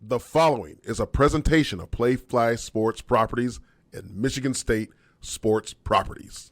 The following is a presentation of Playfly Sports Properties and Michigan State Sports Properties.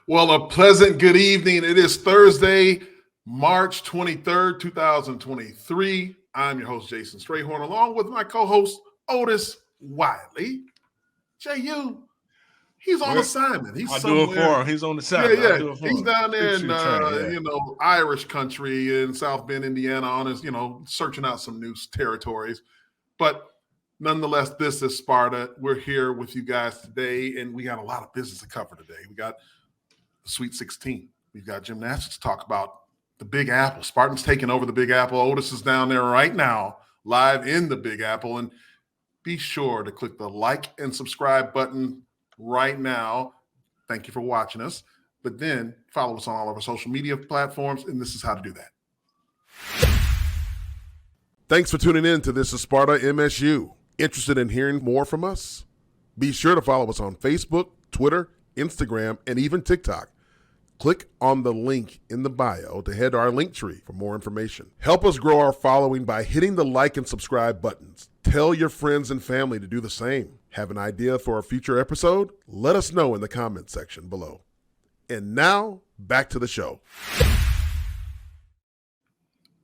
Well, a pleasant good evening. It is Thursday, March 23rd, 2023. I'm your host, Jason Strayhorn, along with my co-host, Otis Wiley Jehuu. He's on assignment. He's somewhere. Do it for him. He's on the side. Yeah. He's down there in, Irish country in South Bend, Indiana, on his, searching out some new territories. But nonetheless, this is Sparta. We're here with you guys today, and we got a lot of business to cover today. We got the Sweet 16. We've got gymnastics to talk about. The Big Apple. Spartans taking over the Big Apple. Otis is down there right now, live in the Big Apple. And be sure to click the like and subscribe button right now. Thank you for watching us. But then follow us on all of our social media platforms, and this is how to do that. Thanks for tuning in to This is Sparta MSU. Interested in hearing more from us? Be sure to follow us on Facebook, Twitter, Instagram, and even TikTok. Click on the link in the bio to head to our link tree for more information. Help us grow our following by hitting the like and subscribe buttons. Tell your friends and family to do the same. Have an idea for a future episode? Let us know in the comments section below. And now, back to the show.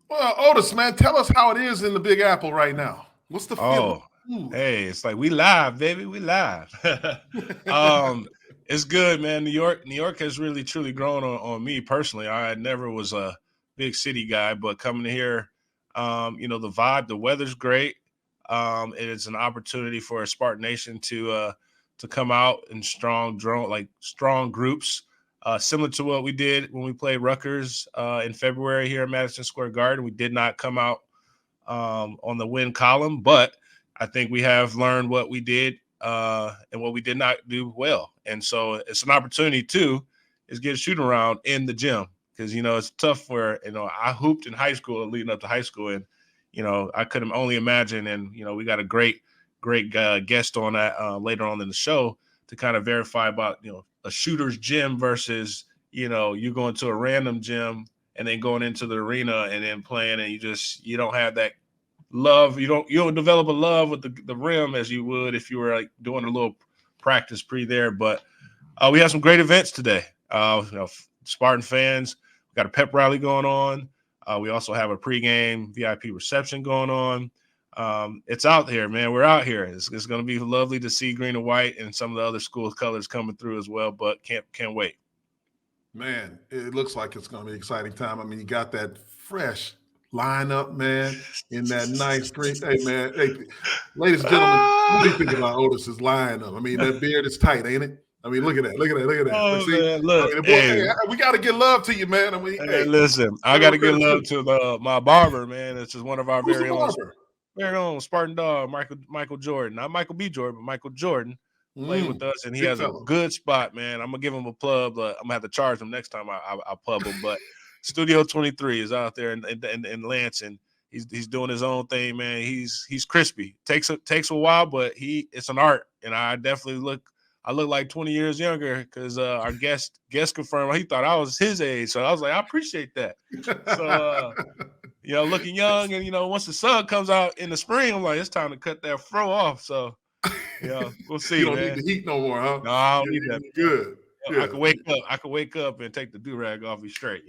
Well, Otis, man, tell us how it is in the Big Apple right now. What's the feeling? Hey, it's like we live, baby. We live. It's good, man. New York has really, truly grown on me personally. I never was a big city guy, but coming here, the vibe, the weather's great. It's an opportunity for a Spartan Nation to come out in strong groups, similar to what we did when we played Rutgers in February here at Madison Square Garden. We did not come out on the win column, but I think we have learned what we did and what we did not do well. And so it's an opportunity is get a shooting around in the gym because, it's tough where, I hooped in high school leading up to high school. And, I couldn't only imagine. And, we got a great guest on that later on in the show to kind of verify about, a shooter's gym versus, you going to a random gym and then going into the arena and then playing and you don't have that love. You don't develop a love with the rim as you would if you were like doing a little practice there. But we have some great events today. Spartan fans, we got a pep rally going on. We also have a pregame VIP reception going on. It's out here, man. We're out here. It's going to be lovely to see green and white and some of the other school colors coming through as well. But can't wait. Man, it looks like it's going to be an exciting time. I mean, you got that fresh lineup, man, in that nice green. Hey, man. Hey, ladies and gentlemen, what do you think about Otis's lineup? I mean, that beard is tight, ain't it? I mean, look at that. Oh, see, man, look. We got to give love to you, man. Listen, I got to give love to my barber, man. It's just one of our very own Spartan Dawg, Michael Jordan. Not Michael B. Jordan, but Michael Jordan played with us, and he has a good spot, man. I'm going to give him a plug, but I'm going to have to charge him next time I pub him. But Studio 23 is out there in Lansing. He's doing his own thing, man. He's crispy. Takes a while, but it's an art, and I definitely look like 20 years younger because our guest confirmed he thought I was his age. So I was like, I appreciate that. So looking young, and once the sun comes out in the spring, I'm like, it's time to cut that fro off. So we'll see. You don't need the heat no more, huh? No, I don't need that. Good. Yeah. I could wake up and take the do-rag off you straight,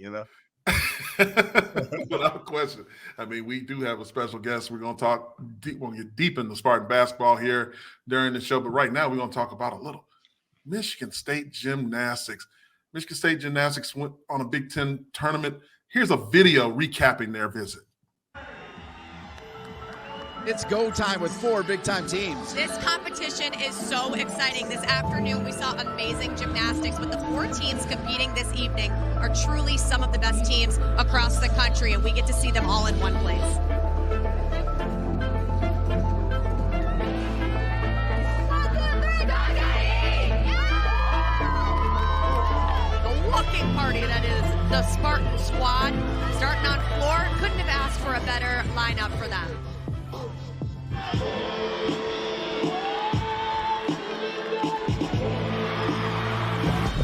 Without a question. I mean, we do have a special guest. We're going to talk deep. We'll get deep into Spartan basketball here during the show. But right now, we're going to talk about a little Michigan State gymnastics. Michigan State Gymnastics went on a Big Ten tournament. Here's a video recapping their visit. It's go time with 4 big-time teams. This competition is so exciting. This afternoon, we saw amazing gymnastics, but the 4 teams competing this evening are truly some of the best teams across the country, and we get to see them all in one place. The walking party that is the Spartan squad, starting on floor. Couldn't have asked for a better lineup for them.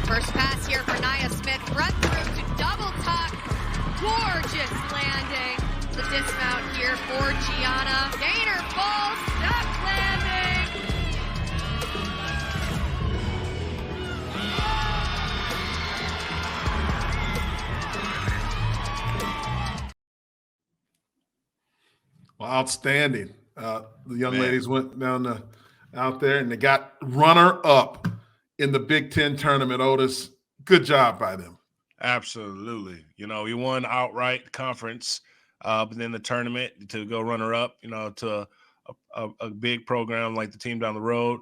First pass here for Nia Smith, run through to double tuck, gorgeous landing. The dismount here for Gianna. Gainer falls, stuck landing. Well, outstanding. The young ladies went down out there and they got runner-up in the Big Ten tournament. Otis, good job by them. Absolutely. We won outright conference, but then the tournament to go runner-up, to a big program like the team down the road.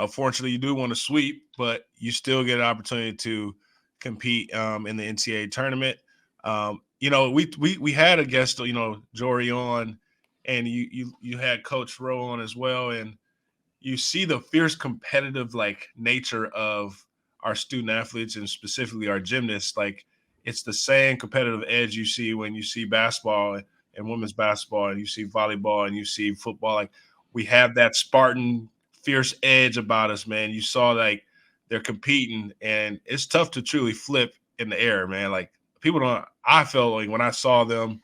Fortunately, you do want to sweep, but you still get an opportunity to compete in the NCAA tournament. We had a guest, Jory on, and you had Coach Rowe on as well, and you see the fierce competitive nature of our student athletes and specifically our gymnasts. It's the same competitive edge you see when you see basketball and women's basketball, and you see volleyball and you see football. We have that Spartan fierce edge about us, man. You saw they're competing, and it's tough to truly flip in the air, man. People don't. I felt like when I saw them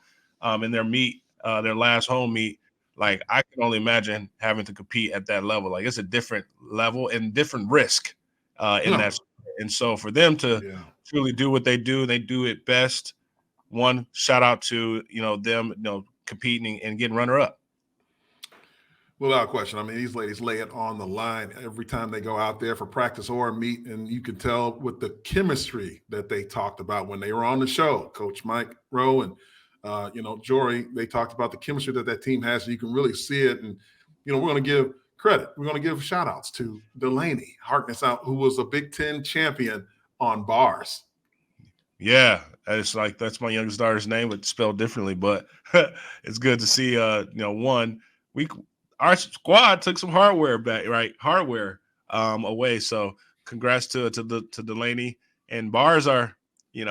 in their meet, their last home meet, I can only imagine having to compete at that level. It's a different level and different risk in that. And so for them to truly do what they do it best. One, shout out to, them, competing and getting runner-up. Without question. I mean, these ladies lay it on the line every time they go out there for practice or meet, and you can tell with the chemistry that they talked about when they were on the show. Coach Mike Rowe and Jory, they talked about the chemistry that team has, and you can really see it. And, we're going to give credit. We're going to give shout outs to Delaney Harkness out, who was a Big Ten champion on bars. Yeah. It's that's my youngest daughter's name, but spelled differently, but it's good to see, our squad took some hardware back, right? Hardware away. So congrats to Delaney. And bars are, you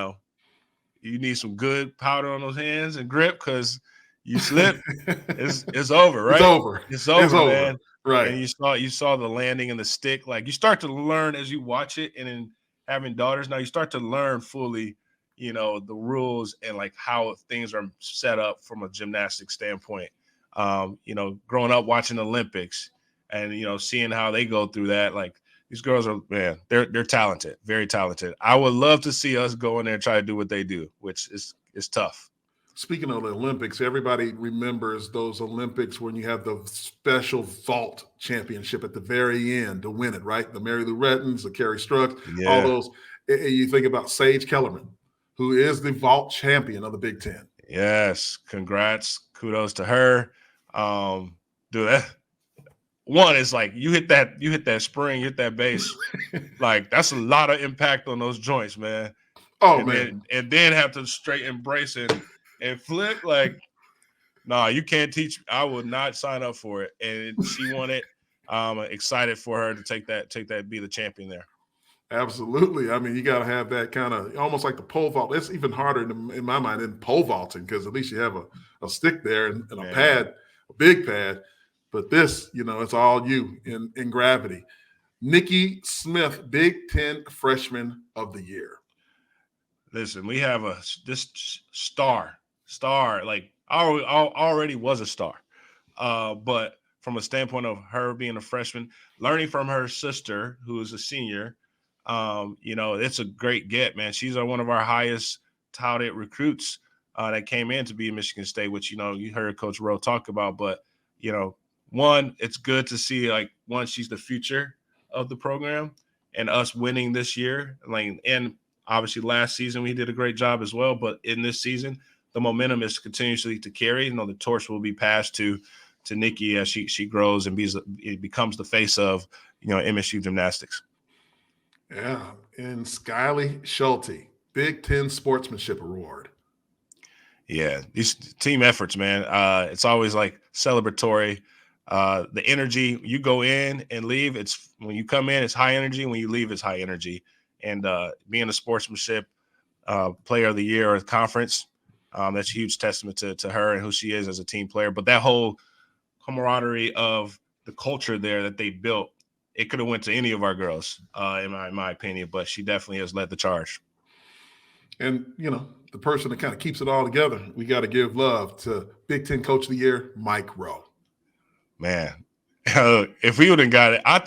need some good powder on those hands and grip, because you slip, it's over, right? It's over, man. Right. And you saw the landing and the stick. You start to learn as you watch it, and then having daughters now, you start to learn fully, the rules and how things are set up from a gymnastics standpoint. Growing up watching the Olympics and seeing how they go through that, these girls are, man, they're talented, very talented. I would love to see us go in there and try to do what they do, which is tough. Speaking of the Olympics, everybody remembers those Olympics when you have the special vault championship at the very end to win it, right? The Mary Lou Rettons, the Carrie Strux, all those. You think about Sage Kellerman, who is the vault champion of the Big Ten. Yes, congrats, kudos to her. Dude, that one is you hit that spring, you hit that base, that's a lot of impact on those joints, man. And then have to straight embrace it and flip. Nah, you can't teach. I would not sign up for it. And she won it. I'm excited for her to take that, be the champion there. Absolutely. I mean, you got to have that kind of almost like the pole vault. It's even harder in my mind than pole vaulting, because at least you have a stick there and a pad, a big pad. But this, it's all you in gravity. Nikki Smith, Big Ten Freshman of the Year. Listen, we have this star. Already was a star. But from a standpoint of her being a freshman, learning from her sister, who is a senior, it's a great get, man. She's one of our highest touted recruits that came in to be in Michigan State, which, you heard Coach Rowe talk about. But, one, it's good to see, she's the future of the program, and us winning this year. And Obviously, last season we did a great job as well, but in this season, the momentum is continuously to carry. The torch will be passed to Nikki as she grows and becomes the face of MSU gymnastics. Yeah, and Skyly Schulte, Big Ten Sportsmanship Award. Yeah, these team efforts, man. It's always like celebratory. The energy, you go in and leave. It's when you come in, it's high energy. When you leave, it's high energy. And being a sportsmanship player of the year or conference, that's a huge testament to her and who she is as a team player. But that whole camaraderie of the culture there that they built, it could have went to any of our girls, in my opinion. But she definitely has led the charge. And the person that kind of keeps it all together, we got to give love to Big Ten Coach of the Year, Mike Rowe. Man, if we would have got it, I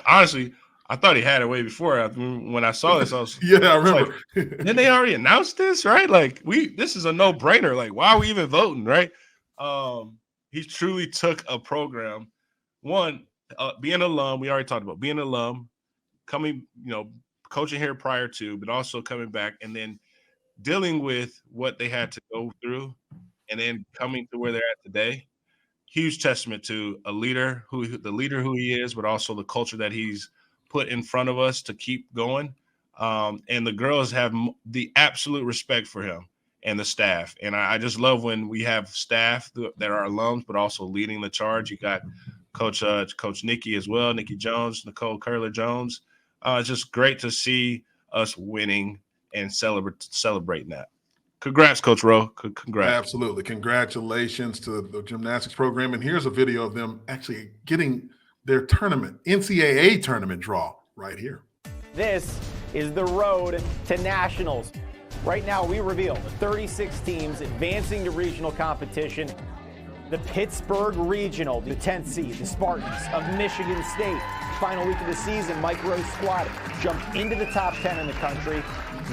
thought he had it way before. When I saw this, I was I remember. Like, didn't they already announce this, right? Like this is a no-brainer. Like, why are we even voting, right? He truly took a program. One, being an alum, we already talked about being an alum, coming, coaching here prior to, but also coming back and then dealing with what they had to go through, and then coming to where they're at today. Huge testament to the leader who he is, but also the culture that he's put in front of us to keep going. And the girls have the absolute respect for him and the staff. And I just love when we have staff that are alums, but also leading the charge. You got Coach Nikki as well, Nikki Jones, Nicole Curler-Jones. It's just great to see us winning and celebrating that. Congrats, Coach Rowe. Congrats. Absolutely. Congratulations to the gymnastics program. And here's a video of them actually getting their tournament, NCAA tournament draw right here. This is the road to nationals. Right now, we reveal the 36 teams advancing to regional competition. The Pittsburgh Regional, the 10th seed, the Spartans of Michigan State. Final week of the season, Mike Rowe's squad jumped into the top 10 in the country.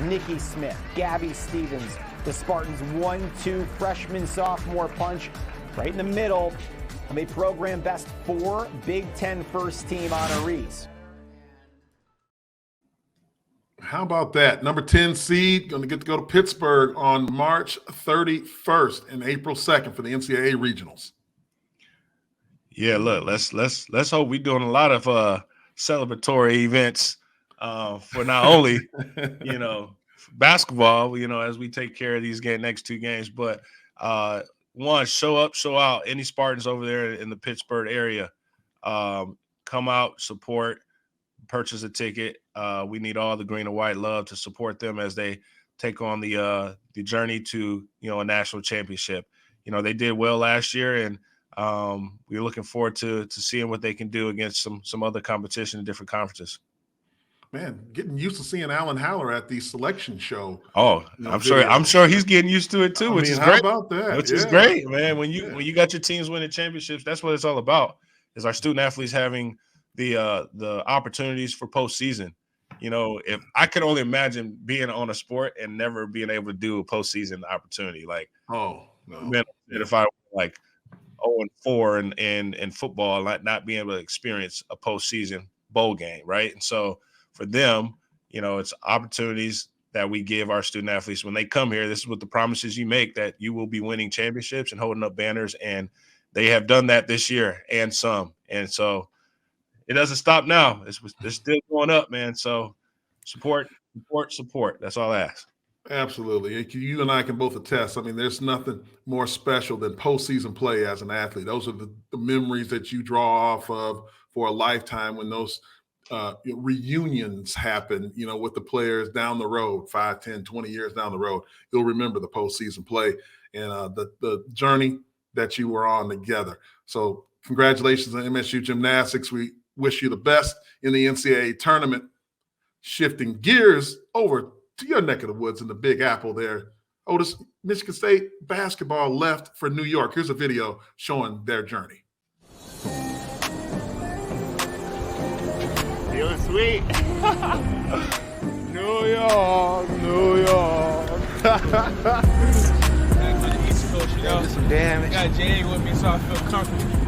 Nikki Smith, Gabby Stevens, the Spartans' 1-2 freshman sophomore punch right in the middle of a program best 4 Big Ten first team honorees. How about that? Number 10 seed going to get to go to Pittsburgh on March 31st and April 2nd for the NCAA regionals. Yeah, look, let's hope we're doing a lot of celebratory events for not only basketball, as we take care of these next 2 games, but one, show up, show out. Any Spartans over there in the Pittsburgh area, come out, support, purchase a ticket. We need all the green and white love to support them as they take on the journey to a national championship. They did well last year, and we're looking forward to seeing what they can do against some other competition in different conferences. Man, getting used to seeing Alan Haller at the selection show. Oh, I'm sure he's getting used to it too, which is great. How about that? Which is great, man. When you got your teams winning championships, that's what it's all about. Is our student athletes having the opportunities for postseason. If I could only imagine being on a sport and never being able to do a postseason opportunity, like man, if I were like 0-4 in football, not being able to experience a postseason bowl game, right? And so for them, it's opportunities that we give our student athletes when they come here. This is what the promises you make, that you will be winning championships and holding up banners. And they have done that this year and some. And so it doesn't stop now. It's still going up, man. So support. That's all I ask. Absolutely. You and I can both attest. I mean, there's nothing more special than postseason play as an athlete. Those are the memories that you draw off of for a lifetime when those reunions happen, with the players down the road, 5, 10, 20 years down the road. You'll remember the postseason play and the journey that you were on together. So congratulations on MSU Gymnastics. We wish you the best in the NCAA tournament. Shifting gears over to your neck of the woods in the Big Apple there. Otis, Michigan State basketball left for New York. Here's a video showing their journey. Feeling sweet. New York. Back on the East Coast, Did some damage. I got Jay with me, so I feel comfortable.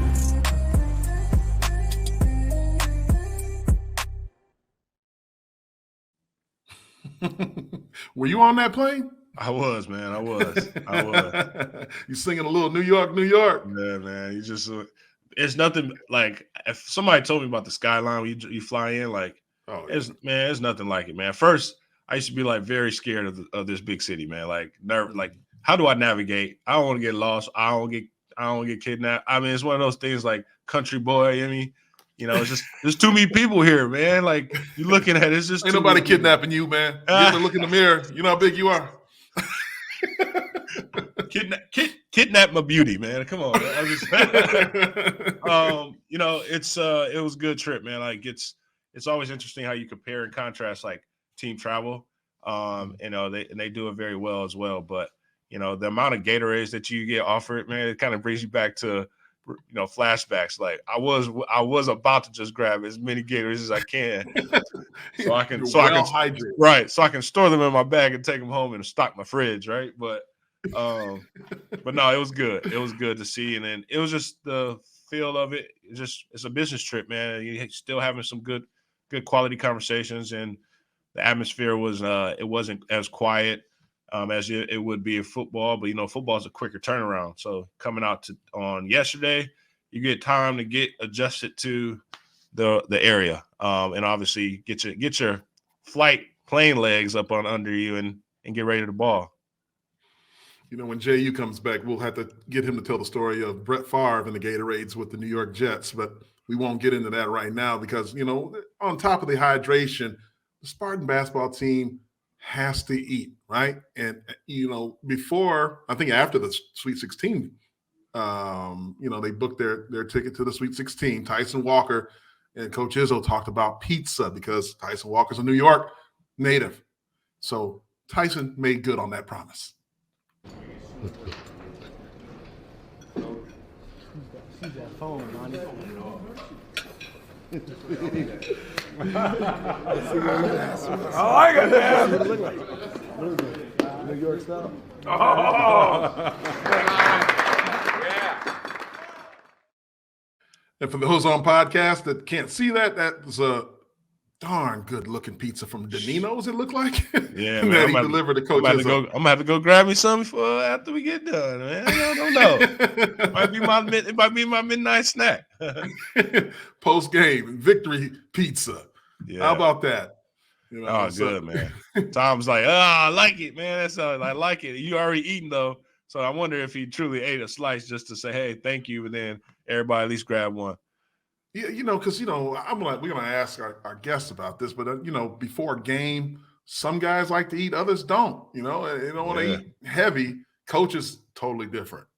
Were you on that plane? I was, man. I was. You singing a little New York, New York. Yeah, man. You just it's nothing like if somebody told me about the skyline when you fly in, like, it's nothing like it, man. First, I used to be like very scared of this big city, man. Like nervous, like how do I navigate? I don't want to get lost. I don't get kidnapped. I mean, it's one of those things like country boy. I mean, you know, it's just there's too many people here, man. Like you're looking at it, it's just ain't nobody kidnapping you, man. You have to look in the mirror. You know how big you are. Kidnap my beauty, man. Come on, man. You know, it was a good trip, man. Like it's always interesting how you compare and contrast like team travel. You know, they do it very well as well. But you know, the amount of Gatorades that you get offered, man, it kind of brings you back to, you know, flashbacks. Like I was about to just grab as many Gatorades as I can, so I can store them in my bag and take them home and stock my fridge, right? But no, it was good. It was good to see, and then it was just the feel of it. It's a business trip, man. You're still having some good quality conversations, and the atmosphere was it wasn't as quiet as it would be in football, but you know, football is a quicker turnaround. So coming out on yesterday, you get time to get adjusted to the area, and obviously get your plane legs up on under you and get ready to ball. You know, when Jehuu comes back, we'll have to get him to tell the story of Brett Favre and the Gatorades with the New York Jets, but we won't get into that right now because, you know, on top of the hydration, the Spartan basketball team has to eat, right? And, you know, after the Sweet 16, you know, they booked their ticket to the Sweet 16. Tyson Walker and Coach Izzo talked about pizza because Tyson Walker's a New York native. So Tyson made good on that promise. See that phone, Monty. Oh, I got that. What does it look like? New York style. Oh. And for those on podcast that can't see that, that was a darn good looking pizza from Danino's, it looked like. Yeah, man. man. He delivered to Coach I'm Izzo. gonna have to go grab me some after we get done, man. I don't know. It might be my midnight snack. Post game victory pizza. Yeah. How about that? You know, good, man. Tom's like, I like it, man. That's I like it. You already eaten though, so I wonder if he truly ate a slice just to say, hey, thank you, and then everybody at least grab one. Yeah, you know, because, you know, we're going to ask our guests about this, but, you know, before a game, some guys like to eat, others don't, you know, they don't want to eat heavy. Coach is totally different.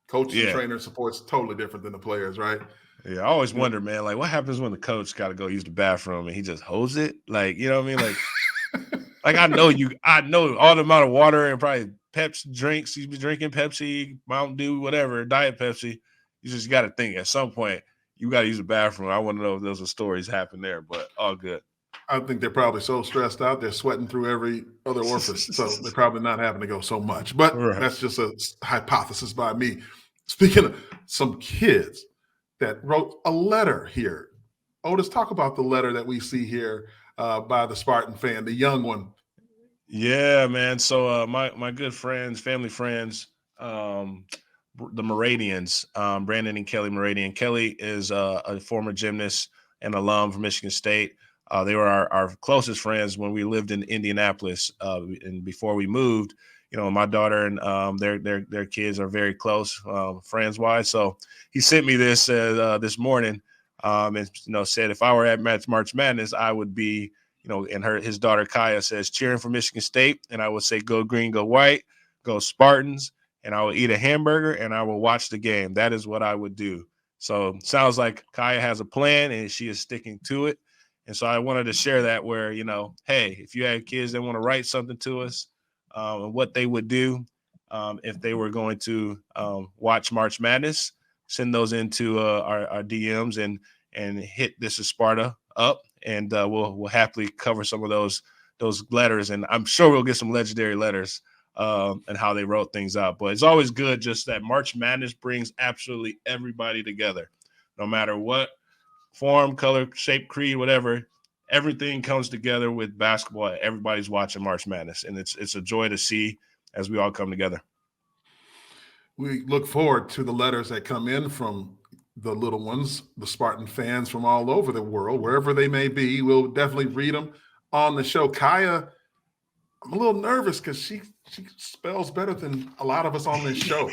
Coach and trainer support's totally different than the players, right? Yeah, I always wonder, man, like what happens when the coach got to go use the bathroom and he just holds it? Like, you know what I mean? Like, I know all the amount of water and probably Pepsi drinks. He's been drinking Pepsi, Mountain Dew, whatever, Diet Pepsi. You just got to think at some point, you got to use the bathroom. I want to know if those stories happen there, but all good. I think they're probably so stressed out, they're sweating through every other orifice. So they're probably not having to go so much. But that's just a hypothesis by me. Speaking of some kids that wrote a letter here. Otis, talk about the letter that we see here by the Spartan fan, the young one. Yeah, man. So my good friends, family friends, the Moradians, Brandon and Kelly Moradian. Kelly is a former gymnast and alum from Michigan State. They were our closest friends when we lived in Indianapolis, and before we moved. You know, my daughter and their kids are very close, friends wise. So he sent me this morning, and you know, said if I were at March Madness, I would be, you know, and his daughter Kaya says cheering for Michigan State, and I would say go green, go white, go Spartans. And I will eat a hamburger and I will watch the game. That is what I would do. So sounds like Kaya has a plan and she is sticking to it. And so I wanted to share that where, you know, hey, if you have kids that want to write something to us, and what they would do if they were going to watch March Madness, send those into our DMs and hit This Is Sparta up, and we'll happily cover some of those letters. And I'm sure we'll get some legendary letters and how they wrote things out. But it's always good just that March Madness brings absolutely everybody together, no matter what form, color, shape, creed, whatever. everything comes together with basketball. Everybody's watching March Madness, and it's a joy to see as we all come together. We look forward to the letters that come in from the little ones, the Spartan fans from all over the world, wherever they may be. We'll definitely read them on the show. Kaya, I'm a little nervous because she spells better than a lot of us on this show.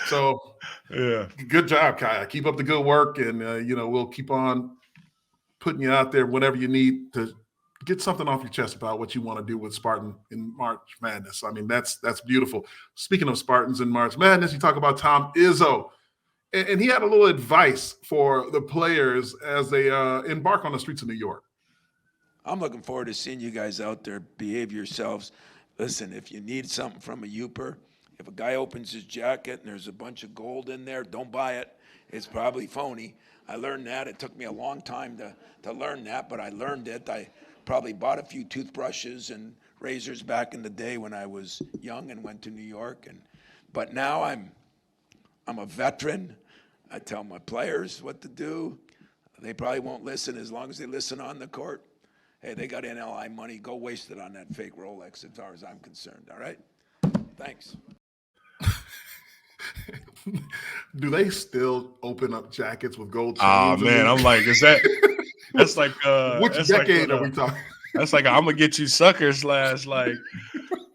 So yeah, good job, Kaya. Keep up the good work, and we'll keep on putting you out there whenever you need to get something off your chest about what you want to do with Spartan in March Madness. I mean, that's beautiful. Speaking of Spartans in March Madness, you talk about Tom Izzo, and he had a little advice for the players as they embark on the streets of New York. I'm looking forward to seeing you guys out there. Behave yourselves. Listen, if you need something from a Youper, if a guy opens his jacket and there's a bunch of gold in there, don't buy it. It's probably phony. I learned that. It took me a long time to learn that, but I learned it. I probably bought a few toothbrushes and razors back in the day when I was young and went to New York. But now I'm a veteran. I tell my players what to do. They probably won't listen as long as they listen on the court. Hey, they got NLI money. Go waste it on that fake Rolex as far as I'm concerned, all right? Thanks. Do they still open up jackets with gold chains? Oh, man, I'm like, that's like which that's decade like, are we talking? That's like I'm gonna get you sucker / like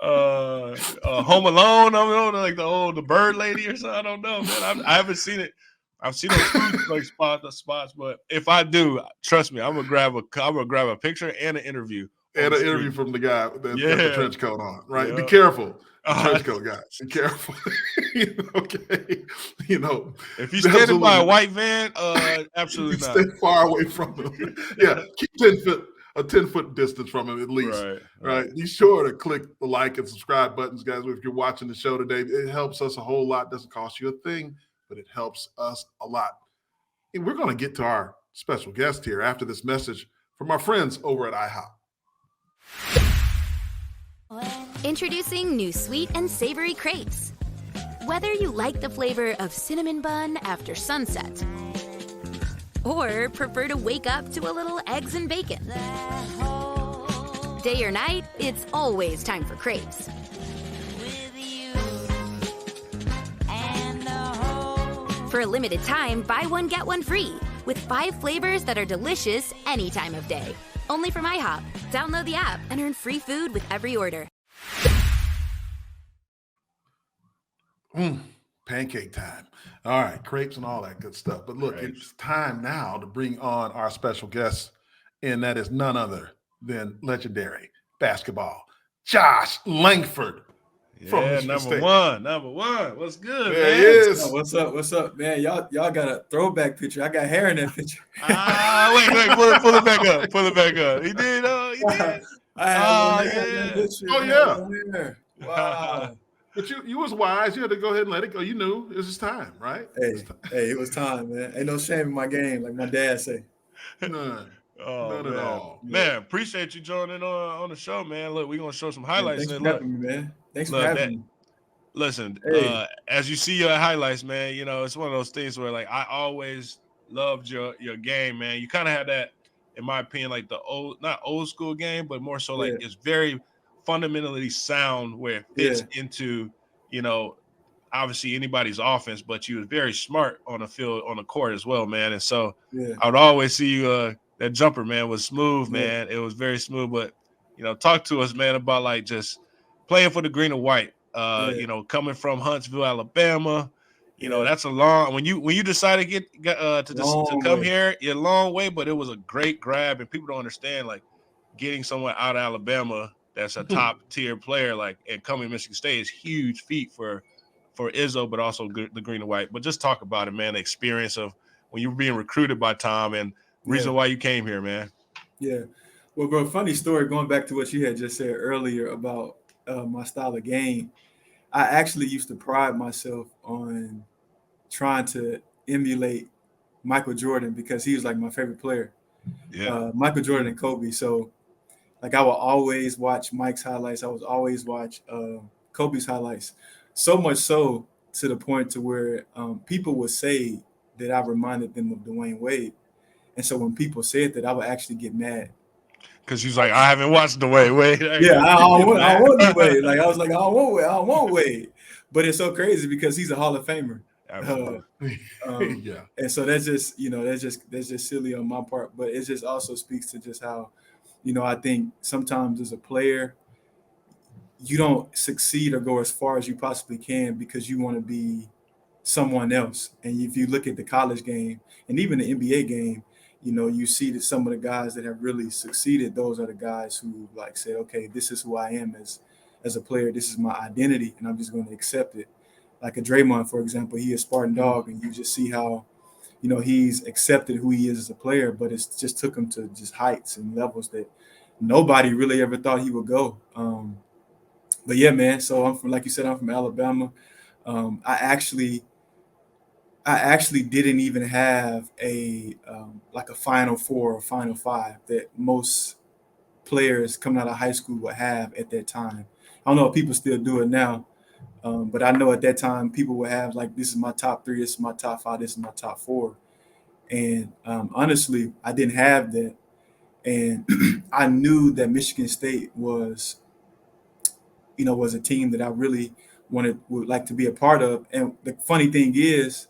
Home Alone. I don't know, like the bird lady or something. I don't know, man. I haven't seen it. I've seen those like spots, but if I do, trust me, I'm gonna grab a picture and an interview. And an interview from the guy that got the trench coat on, right? Yeah. Be careful. Trench coat guys. Be careful. Okay. If he's standing by a white van, absolutely not. Stay far away from him. Yeah. Keep a 10-foot distance from him at least. Right. Be sure to click the like and subscribe buttons, guys. If you're watching the show today, it helps us a whole lot. Doesn't cost you a thing, but it helps us a lot. And we're going to get to our special guest here after this message from our friends over at IHOP. Introducing new sweet and savory crepes. Whether you like the flavor of cinnamon bun after sunset, or prefer to wake up to a little eggs and bacon, day or night, it's always time for crepes. For a limited time, buy one, get one free with 5 flavors that are delicious any time of day. Only from IHOP. Download the app and earn free food with every order. Pancake time. All right, crepes and all that good stuff. But look, It's time now to bring on our special guest, and that is none other than legendary basketball, Josh Langford. Yeah, number one. What's good, there man? He is. What's up, man? Y'all got a throwback picture. I got hair in that picture. Wait, pull it back up. He did. I had picture. Oh yeah. Wow. But you was wise. You had to go ahead and let it go. You knew it was his time, right? Hey, it was time, man. Ain't no shame in my game, like my dad say. None. None at all. Man, appreciate you joining on the show, man. Look, we're going to show some highlights. Thanks for having me, man. Thanks for having me. Listen, as you see your highlights, man, it's one of those things where, like, I always loved your game, man. You kind of had that, in my opinion, like not old school game, but more so like it's very fundamentally sound where it fits into, obviously anybody's offense, but you was very smart on the field, on the court as well, man. And so I would always see you, that jumper, man, was smooth, man. It was very smooth, but, talk to us, man, about like just playing for the green and white, coming from Huntsville, Alabama, that's a long, when you decided to come here, a long way, but it was a great grab, and people don't understand, like, getting someone out of Alabama that's a top tier player, like, and coming to Michigan State is huge feat for Izzo, but also the green and white. But just talk about it, man, the experience of when you were being recruited by Tom and reason why you came here, man. Yeah. Well, bro, funny story, going back to what you had just said earlier about my style of game. I actually used to pride myself on trying to emulate Michael Jordan because he was like my favorite player. Yeah. Michael Jordan and Kobe. So like I would always watch Mike's highlights. I would always watch Kobe's highlights. So much so to the point to where people would say that I reminded them of Dwayne Wade. And so when people said that, I would actually get mad. Because he's like, I haven't watched the Wade. Yeah, I don't want the Wade. Like I was like, I don't want Wade. But it's so crazy because he's a Hall of Famer. Yeah. And so that's just, that's just silly on my part. But it just also speaks to just how, I think sometimes as a player, you don't succeed or go as far as you possibly can because you want to be someone else. And if you look at the college game and even the NBA game, you see that some of the guys that have really succeeded, those are the guys who like said, okay, this is who I am as a player. This is my identity, and I'm just going to accept it. Like a Draymond, for example, he is Spartan Dawg, and you just see how, he's accepted who he is as a player, but it's just took him to just heights and levels that nobody really ever thought he would go. But yeah, man. So I'm from Alabama. I actually didn't even have a Final Four or Final Five that most players coming out of high school would have at that time. I don't know if people still do it now, but I know at that time people would have like, this is my top 3, this is my top 5, this is my top 4. And honestly, I didn't have that. And I knew that Michigan State was a team that I really would like to be a part of. And the funny thing is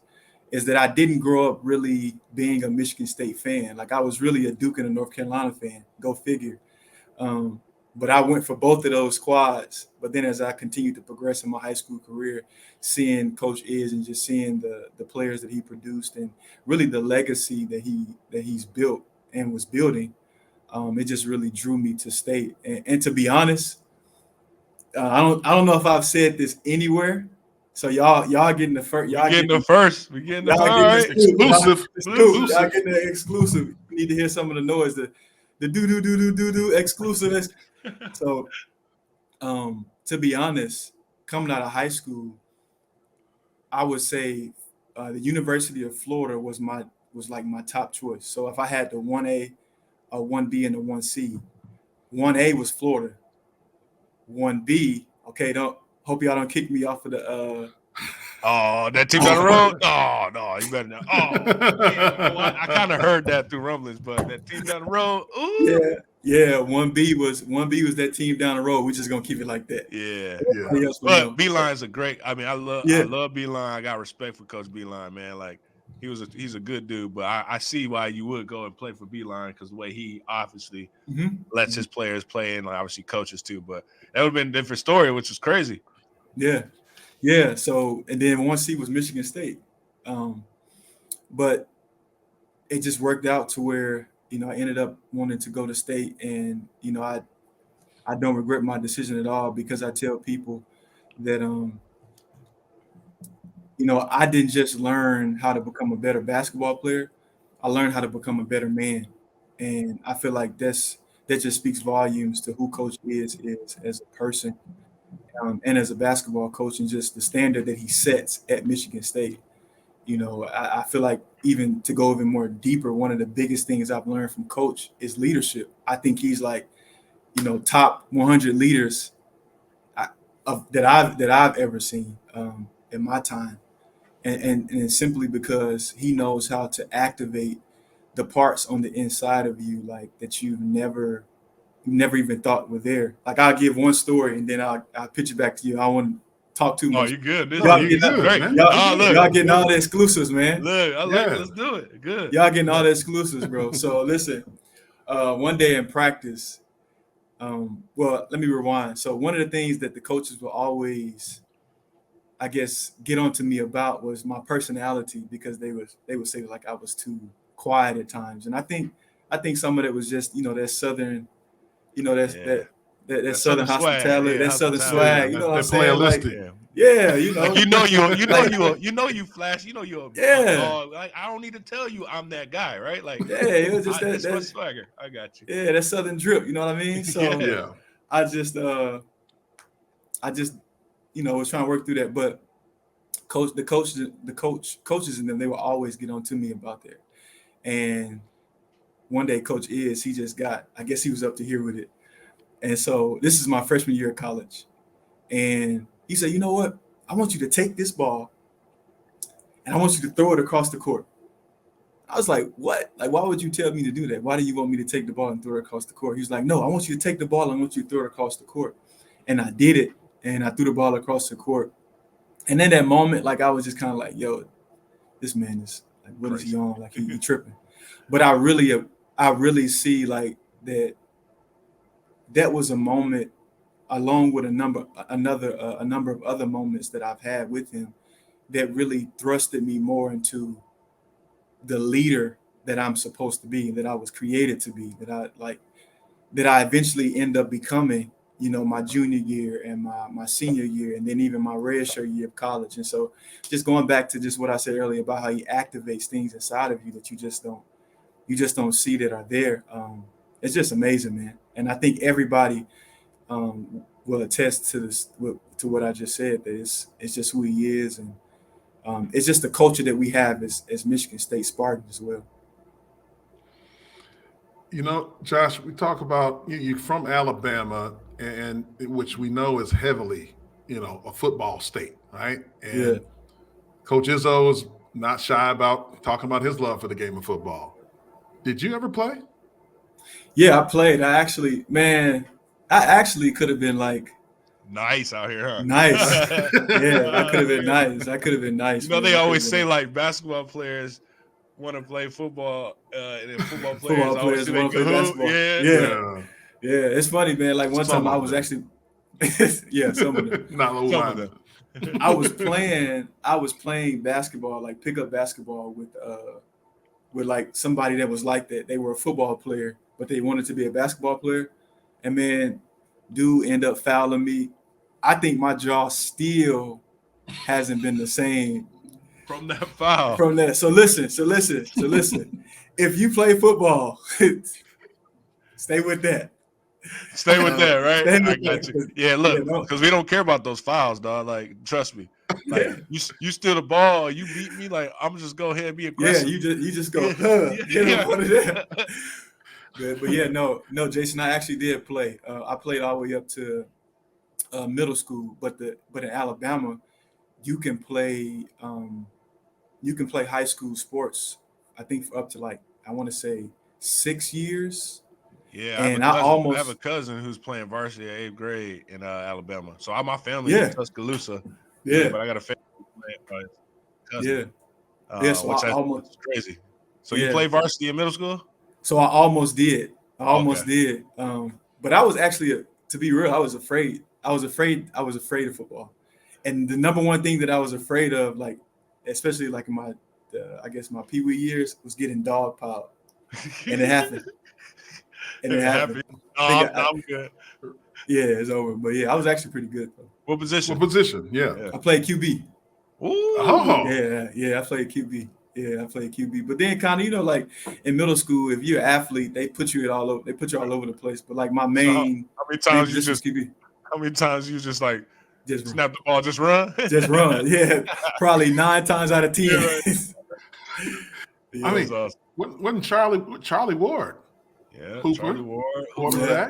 that I didn't grow up really being a Michigan State fan. Like I was really a Duke and a North Carolina fan, go figure. But I went for both of those squads. But then as I continued to progress in my high school career, seeing Coach Iz and just seeing the players that he produced and really the legacy that he's built and was building, it just really drew me to State. And to be honest, I don't know if I've said this anywhere. So y'all getting the first. Y'all getting the first. We getting the first. Exclusive. Y'all getting the exclusive. You need to hear some of the noise. The do exclusive. So, to be honest, coming out of high school, I would say the University of Florida was like my top choice. So if I had the 1A, a 1B, and a 1C, 1A was Florida. 1B, okay, hope y'all don't kick me off of the that team down the road? Oh, no, you better not. I kind of heard that through rumblings, but that team down the road, ooh. Yeah, 1B was that team down the road. We're just gonna keep it like that. Yeah. But Beeline's a great, I love Beeline. I got respect for Coach Beeline, man. Like he's a good dude, but I see why you would go and play for Beeline because the way he obviously lets his players play and obviously coaches too. But that would have been a different story, which is crazy. Yeah. So and then 1C was Michigan State, but it just worked out to where I ended up wanting to go to State, and I don't regret my decision at all because I tell people that I didn't just learn how to become a better basketball player. I learned how to become a better man. And I feel like that just speaks volumes to who Coach is as a person and as a basketball coach, and just the standard that he sets at Michigan State. I feel like even to go even more deeper, one of the biggest things I've learned from Coach is leadership. I think he's like, top 100 leaders that I've ever seen in my time. And simply because he knows how to activate the parts on the inside of you, like that you've never even thought were there. Like I'll give one story and then I'll pitch it back to you. I want to talk too much. Oh, you good? Y'all getting all the exclusives, man. Look, I like it. Let's do it. Good. Y'all getting all the exclusives, bro. So listen, one day in practice, well, let me rewind. So one of the things that the coaches will always, I guess, get onto me about was my personality, because they would say like I was too quiet at times, and I think some of it was just that Southern, that Southern hospitality, that Southern swag. You know what I'm saying? Like, you flash. You're dog. Like I don't need to tell you I'm that guy, right? Like it was just that's my swagger. I got you. Yeah, that Southern drip. You know what I mean? So I just was trying to work through that, but the coaches and them, they will always get on to me about that. And one day, Coach Iz, I guess he was up to here with it. And so this is my freshman year of college. And he said, you know what? I want you to take this ball and I want you to throw it across the court. I was like, what? Like, why would you tell me to do that? Why do you want me to take the ball and throw it across the court? He's like, no, I want you to take the ball. I want you to throw it across the court. And I did it. And I threw the ball across the court. And in that moment, like, I was just kind of like, yo, this man is like, what is he on? Like, he tripping. But I really see like that was a moment, along with a number of other moments that I've had with him, that really thrusted me more into the leader that I'm supposed to be, that I was created to be, that I eventually end up becoming, you know, my junior year and my senior year, and then even my redshirt year of college. And so just going back to just what I said earlier about how he activates things inside of you that you just don't see that are there. It's just amazing, man. And I think everybody will attest to this, to what I just said, that it's just who he is. And it's just the culture that we have as Michigan State Spartans as well. You know, Josh, we talk about you're from Alabama, and which we know is heavily, you know, a football state, right? And Coach Izzo is not shy about talking about his love for the game of football. Did you ever play? Yeah, I played. I actually could have been like nice out here, huh? Nice. Yeah, I could have been nice. You know, they always say like basketball players want to play football, and then football players want to play basketball. Yeah. It's funny, man. Like one time I was actually, some of them. Not a lot of them. I was playing basketball, like pickup basketball with like somebody that was like that. They were a football player, but they wanted to be a basketball player. And man, dude ended up fouling me. I think my jaw still hasn't been the same from that foul. From that. So listen. If you play football, stay with that. Stay with that, right? I got you. Yeah, look, because we don't care about those fouls, dog. Like, trust me. Like, you steal the ball, you beat me. Like, I'm just go ahead and be aggressive. Yeah, you just go. Get him out of there. But yeah, no, Jason, I actually did play. I played all the way up to middle school, but in Alabama, you can play high school sports. I think for up to like, I want to say 6 years. Yeah, and I have a cousin who's playing varsity at 8th grade in Alabama. So my family is in Tuscaloosa. Yeah, but I got a family playing cousin. So which almost crazy. So you played varsity in middle school? So I almost did. Did. But I was actually, to be real, I was afraid. I was afraid of football. And the number one thing that I was afraid of, like, especially like in my peewee years, was getting dogpiled. And it happened. I'm good. Yeah, it's over. But yeah, I was actually pretty good though. What position? Yeah. I played QB. Ooh. Oh. Yeah, I played QB. Yeah, I played QB. But then kind of, you know, like in middle school, if you're an athlete, they put you all over the place. But like my main how many times you just QB. How many times you just like snap the ball, just run? Just run. Yeah. Probably 9 times out of 10. Yeah, I mean, awesome. Wasn't Charlie Ward? Yeah, Hooper. Charlie Ward.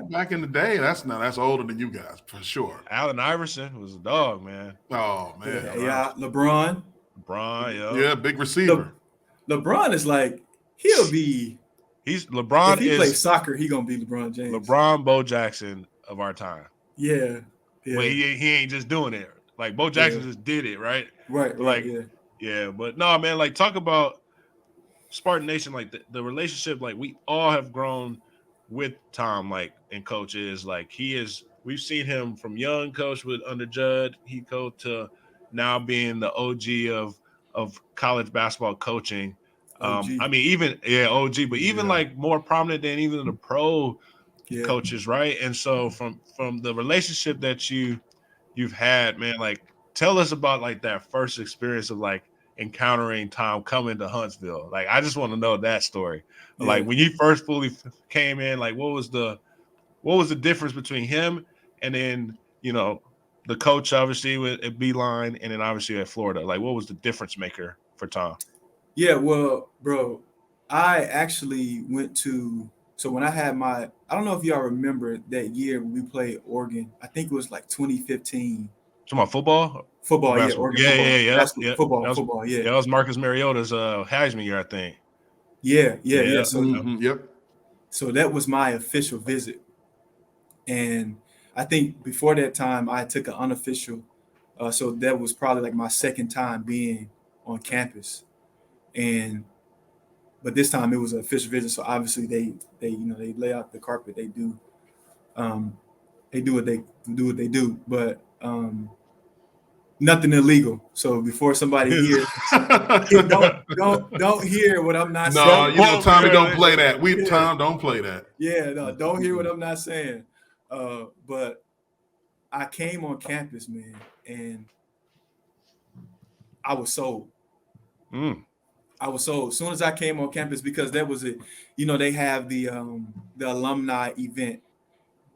Back in the day, that's older than you guys for sure. Allen Iverson was a dog, man. Oh man, yeah. LeBron, yeah, big receiver. LeBron is like he's LeBron. If he plays soccer, he gonna be LeBron James. LeBron, Bo Jackson of our time. Yeah. But he ain't just doing it. Like Bo Jackson just did it, right? Right. Like but no, man. Like talk about Spartan Nation, like the relationship, like we all have grown with Tom, like, and Coach is like we've seen him from young coach under Judd, he coached, to now being the OG of college basketball coaching. I mean, even OG, but even like more prominent than even the pro coaches, right? And so from the relationship that you've had, man, like tell us about like that first experience of like encountering Tom coming to Huntsville. Like I just want to know that story. Like when you first fully came in, like what was the difference between him and then, you know, the coach obviously at Beeline and then obviously at Florida? Like what was the difference maker for Tom? Yeah, well, bro, I actually went to, so when I had I don't know if y'all remember that year when we played Oregon. I think it was like 2015. Talking about football? Football, yeah. Oregon football. Football, yeah. That was Marcus Mariota's Heisman year, I think. Yeah. So Yep. So that was my official visit. And I think before that time, I took an unofficial. So that was probably like my second time being on campus. But this time it was an official visit. So obviously they lay out the carpet. They do what they do. But nothing illegal. So before somebody hears, don't hear what I'm not saying. No, Tommy, don't play that. Tom, don't play that. Yeah, no, don't hear what I'm not saying. But I came on campus, man, and I was sold. I was sold as soon as I came on campus, because that was it. They have the alumni event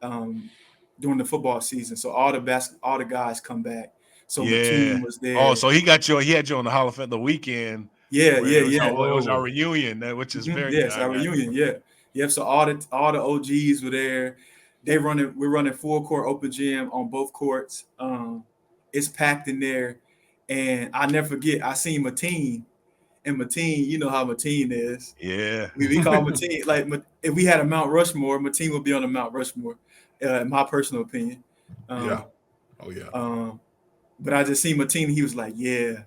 during the football season. So all the guys come back. So the team was there. Oh, so he had you on the Hall of Fame the weekend. Yeah. It was our reunion, which is very good. Yes, our reunion. Yeah. So all the OGs were there. We're running full court open gym on both courts. It's packed in there, and I never forget. I seen Mateen, and Mateen, you know how Mateen is. Yeah, we call Mateen, like, if we had a Mount Rushmore, Mateen would be on the Mount Rushmore, in my personal opinion. But I just seen Mateen. He was like, "Yeah,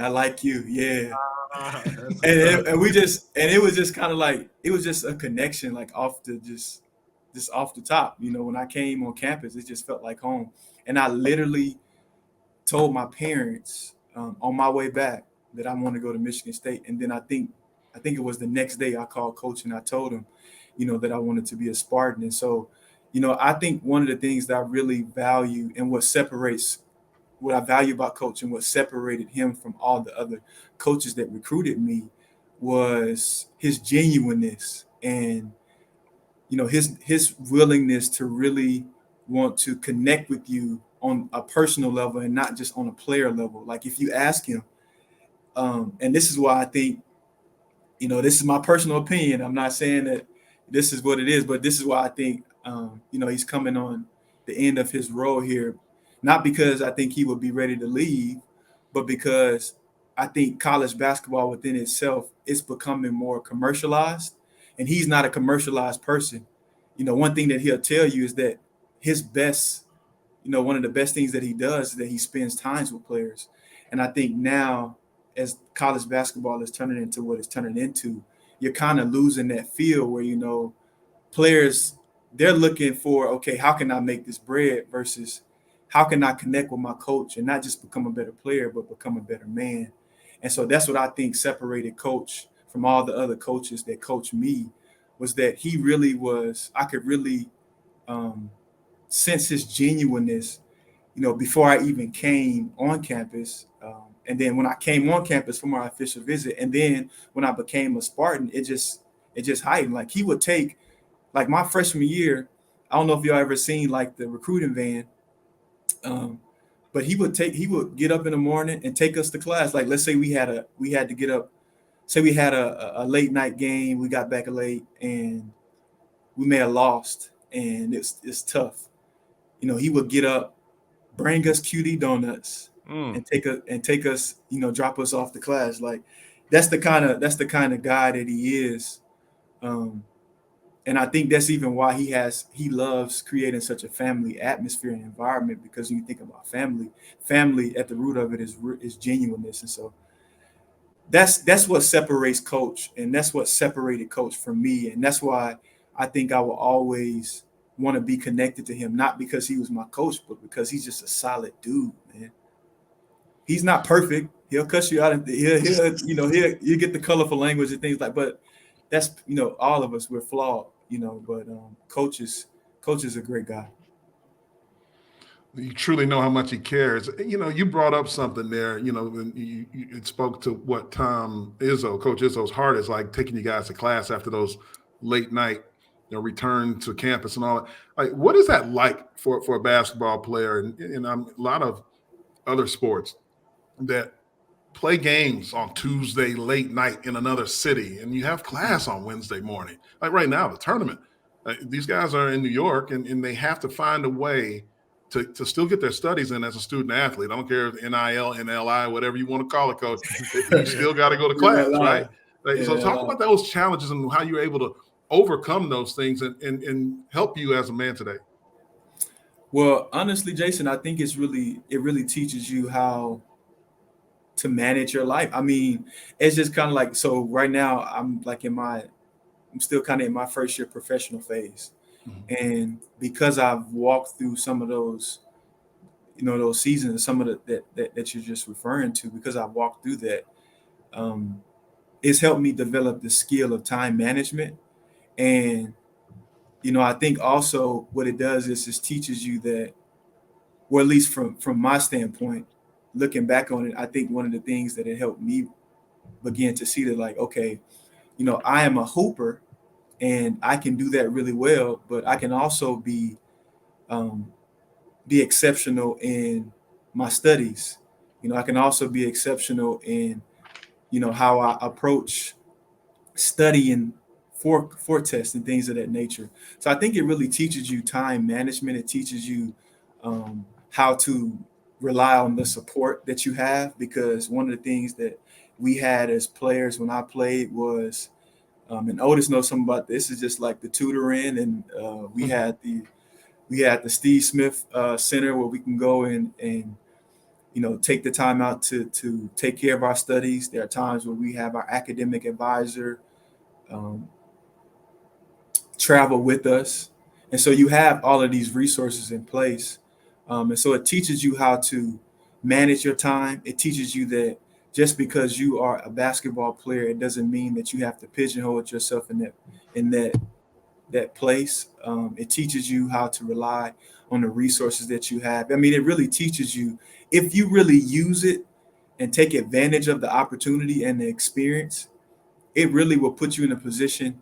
I like you, yeah." And it was just kind of like, it was just a connection, like off the top. When I came on campus, it just felt like home. And I literally told my parents on my way back that I want to go to Michigan State. And then I think it was the next day I called coach and I told him, that I wanted to be a Spartan. And so, I think one of the things that I really value and what I value about coach and what separated him from all the other coaches that recruited me was his genuineness and, his willingness to really want to connect with you on a personal level and not just on a player level. Like, if you ask him, and this is why I think, this is my personal opinion. I'm not saying that this is what it is, but this is why I think, he's coming on the end of his role here, not because I think he would be ready to leave, but because I think college basketball within itself is becoming more commercialized, and he's not a commercialized person. One thing that he'll tell you is that his best, one of the best things that he does is that he spends time with players. And I think now, as college basketball is turning into what it's turning into, you're kind of losing that feel where, players, they're looking for, okay, how can I make this bread versus how can I connect with my coach and not just become a better player, but become a better man. And so that's what I think separated coach from all the other coaches that coached me, was that he really was, I could really sense his genuineness, before I even came on campus. And then when I came on campus for my official visit, and then when I became a Spartan, it just heightened. Like, he would take, like, my freshman year, I don't know if y'all ever seen like the recruiting van, but he would get up in the morning and take us to class. Like, let's say we had to get up, say we had a late night game, we got back late and we may have lost and it's tough. He would get up, bring us QD donuts and take us, drop us off to class. Like, that's the kind of guy that he is. And I think that's even why he loves creating such a family atmosphere and environment, because when you think about family at the root of it is genuineness. And so that's what separates coach, and that's what separated coach from me. And that's why I think I will always want to be connected to him, not because he was my coach, but because he's just a solid dude, man. He's not perfect. He'll cuss you out, and he'll get the colorful language and things like, but that's, all of us, we're flawed, but coach is a great guy. You truly know how much he cares. You brought up something there, when you spoke to what Coach Izzo's heart is like, taking you guys to class after those late night, return to campus and all that. Like, what is that like for a basketball player and a lot of other sports that play games on Tuesday late night in another city, and you have class on Wednesday morning? Like right now, the tournament, these guys are in New York, and they have to find a way to still get their studies in as a student athlete. I don't care if NIL, NLI, whatever you want to call it, Coach. You still got to go to class, right? So talk about those challenges and how you're able to overcome those things and help you as a man today. Well, honestly, Jason, I think it really teaches you how to manage your life. I mean, it's just kind of like, so right now I'm still kind of in my first year professional phase. Mm-hmm. And because I've walked through some of those, those seasons, some of that you're just referring to, because I've walked through that, it's helped me develop the skill of time management. And, I think also what it does is just teaches you that, or at least from my standpoint, looking back on it, I think one of the things that it helped me begin to see that, like, okay, I am a hooper and I can do that really well, but I can also be exceptional in my studies. I can also be exceptional in, how I approach studying for tests and things of that nature. So I think it really teaches you time management. It teaches you how to rely on the support that you have, because one of the things that we had as players when I played was, and Otis knows something about this, is just like the tutoring, and we had the Steve Smith Center where we can go and take the time out to take care of our studies. There are times where we have our academic advisor travel with us. And so you have all of these resources in place. And so it teaches you how to manage your time. It teaches you that just because you are a basketball player, it doesn't mean that you have to pigeonhole yourself in that place. It teaches you how to rely on the resources that you have. I mean, it really teaches you, if you really use it and take advantage of the opportunity and the experience, it really will put you in a position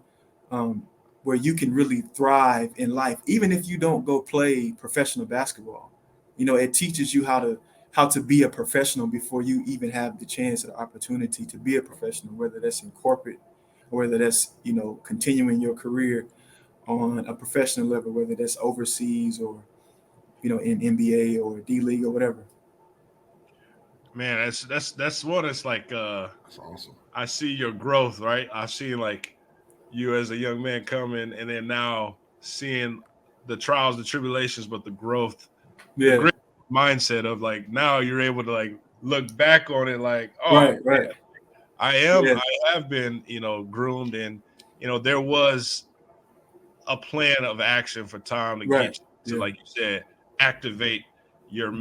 where you can really thrive in life, even if you don't go play professional basketball. It teaches you how to be a professional before you even have the chance or the opportunity to be a professional, whether that's in corporate or whether that's, continuing your career on a professional level, whether that's overseas or, in NBA or D League or whatever. Man, that's what it's like. That's awesome. I see your growth, right? I see like you as a young man coming, and then now seeing the trials, the tribulations, but the growth, the great mindset of like, now you're able to like look back on it like, oh, right. I have been, groomed, and there was a plan of action for time to get you to, like you said, activate your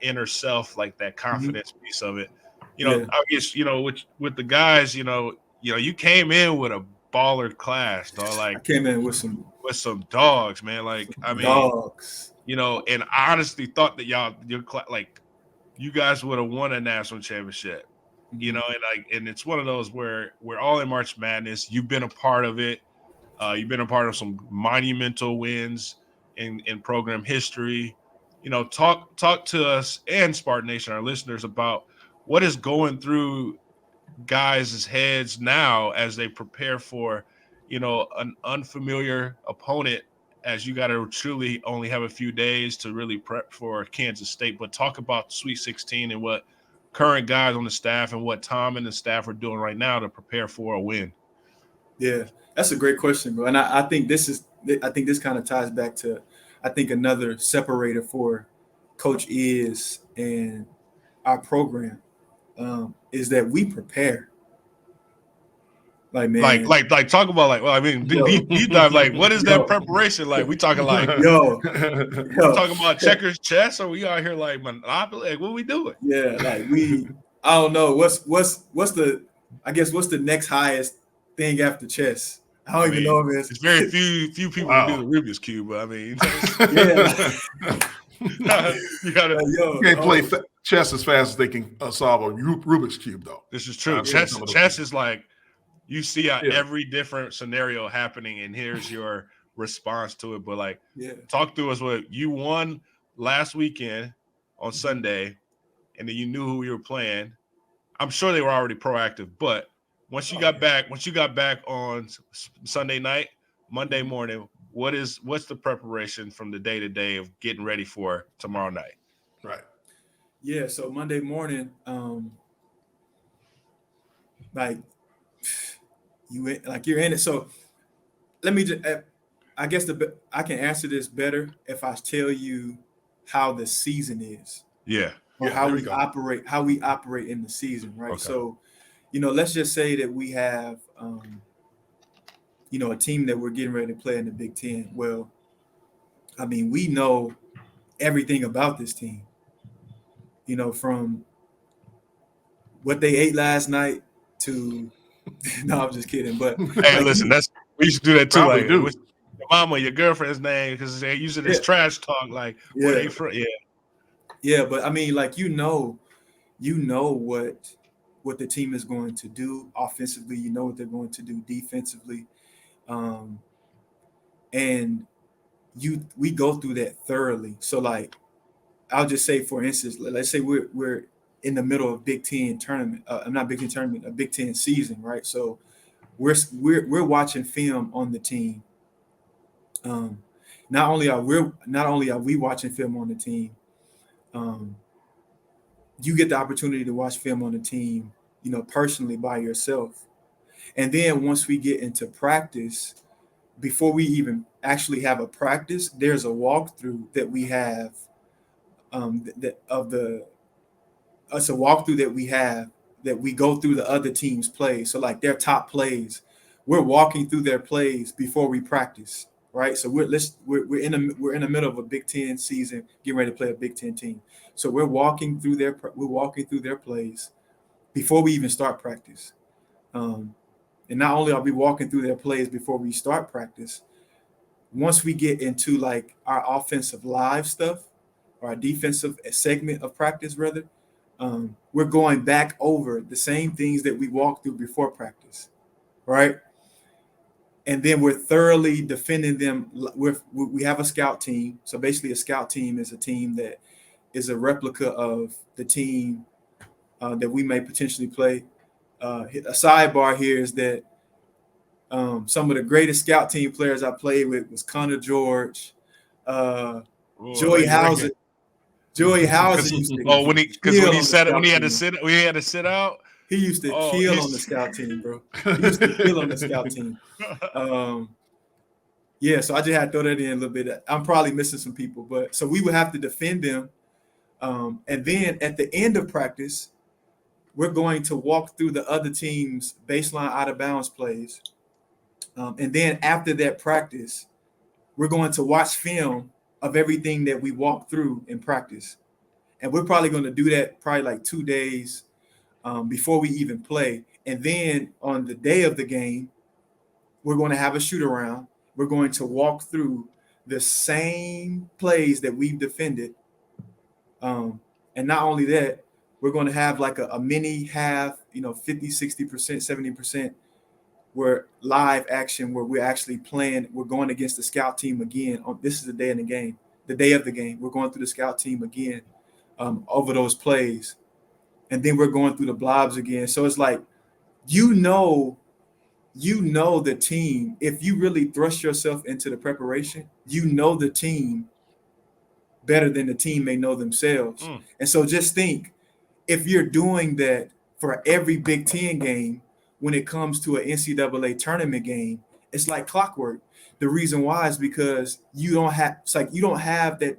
inner self, like that confidence piece of it. I guess, with the guys, you came in with a baller class, dog. Like, I came in with some dogs, man. Like, I mean, dogs. And I honestly thought that you guys would have won a national championship. And it's one of those where we're all in March Madness. You've been a part of it. You've been a part of some monumental wins in program history. Talk to us and Spartan Nation, our listeners, about what is going through guys' heads now as they prepare for, an unfamiliar opponent, as you got to truly only have a few days to really prep for Kansas State. But talk about Sweet 16 and what current guys on the staff and what Tom and the staff are doing right now to prepare for a win. Yeah, that's a great question, bro. And I think this kind of ties back to, I think, another separator for Coach Is and our program is that we prepare. Like, man, like talk about like, well, I mean, deep dive, like, what is that preparation like? We talking like, talking about checkers, chess, or we out here like Monopoly? Like, what we doing? Yeah, like I don't know what's the next highest thing after chess. I don't even know if it's very few people who do the Rubik's Cube, but I mean, you can't play chess as fast as they can solve a Rubik's Cube, though. This is true. Chess is like, you see every different scenario happening, and here's your response to it. But like, talk through us what you won last weekend on Sunday, and then you knew who you were playing. I'm sure they were already proactive, but once you got back on Sunday night, Monday morning, what's the preparation from the day to day of getting ready for tomorrow night? Right. Yeah. So Monday morning, like you're in it. So let me just, I guess I can answer this better if I tell you how the season is. Yeah. Or how we operate in the season, right? Okay. So, let's just say that we have, a team that we're getting ready to play in the Big Ten. Well, I mean, we know everything about this team, from what they ate last night to, no, I'm just kidding. But hey, listen, we used to do that too. Like, do. What's your mama, your girlfriend's name, because they're using this trash talk, like where they from. Yeah, but I mean, like, what the team is going to do offensively. You know what they're going to do defensively, and we go through that thoroughly. So, like, I'll just say, for instance, let's say we're in the middle of Big Ten tournament, not Big Ten tournament, a Big Ten season, right? So we're watching film on the team. Not only are we watching film on the team, you get the opportunity to watch film on the team, personally by yourself. And then once we get into practice, before we even actually have a practice, there's a walkthrough that we have. It's a walkthrough that we have that we go through the other team's plays. So, like, their top plays, we're walking through their plays before we practice, right? So we're in the middle of a Big Ten season, getting ready to play a Big Ten team. So we're walking through their plays before we even start practice. And not only are we walking through their plays before we start practice, once we get into, like, our offensive live stuff, or our defensive segment of practice, rather, we're going back over the same things that we walked through before practice, right? And then we're thoroughly defending them. We have a scout team. So basically, a scout team is a team that is a replica of the team that we may potentially play. A sidebar here is that some of the greatest scout team players I played with was Connor George, Joey Hauser. Joey Hauser used to when he had to sit out. He used to kill on the scout team, bro. He used to kill on the scout team. Yeah, so I just had to throw that in a little bit. I'm probably missing some people, but so we would have to defend them. And then at the end of practice, we're going to walk through the other team's baseline out of bounds plays. And then after that practice, we're going to watch film of everything that we walk through in practice. And we're probably going to do that probably like 2 days before we even play. And then on the day of the game, we're going to have a shoot around. We're going to walk through the same plays that we've defended. And not only that, we're going to have like a mini half, 50, 60%, 70% where live action, where we're actually playing. We're going against the scout team again. This is the day of the game. We're going through the scout team again over those plays. And then we're going through the blobs again. So it's like, the team. If you really thrust yourself into the preparation, the team better than the team may know themselves. And so just think, if you're doing that for every Big Ten game, when it comes to an NCAA tournament game, it's like clockwork. The reason why is because you don't have that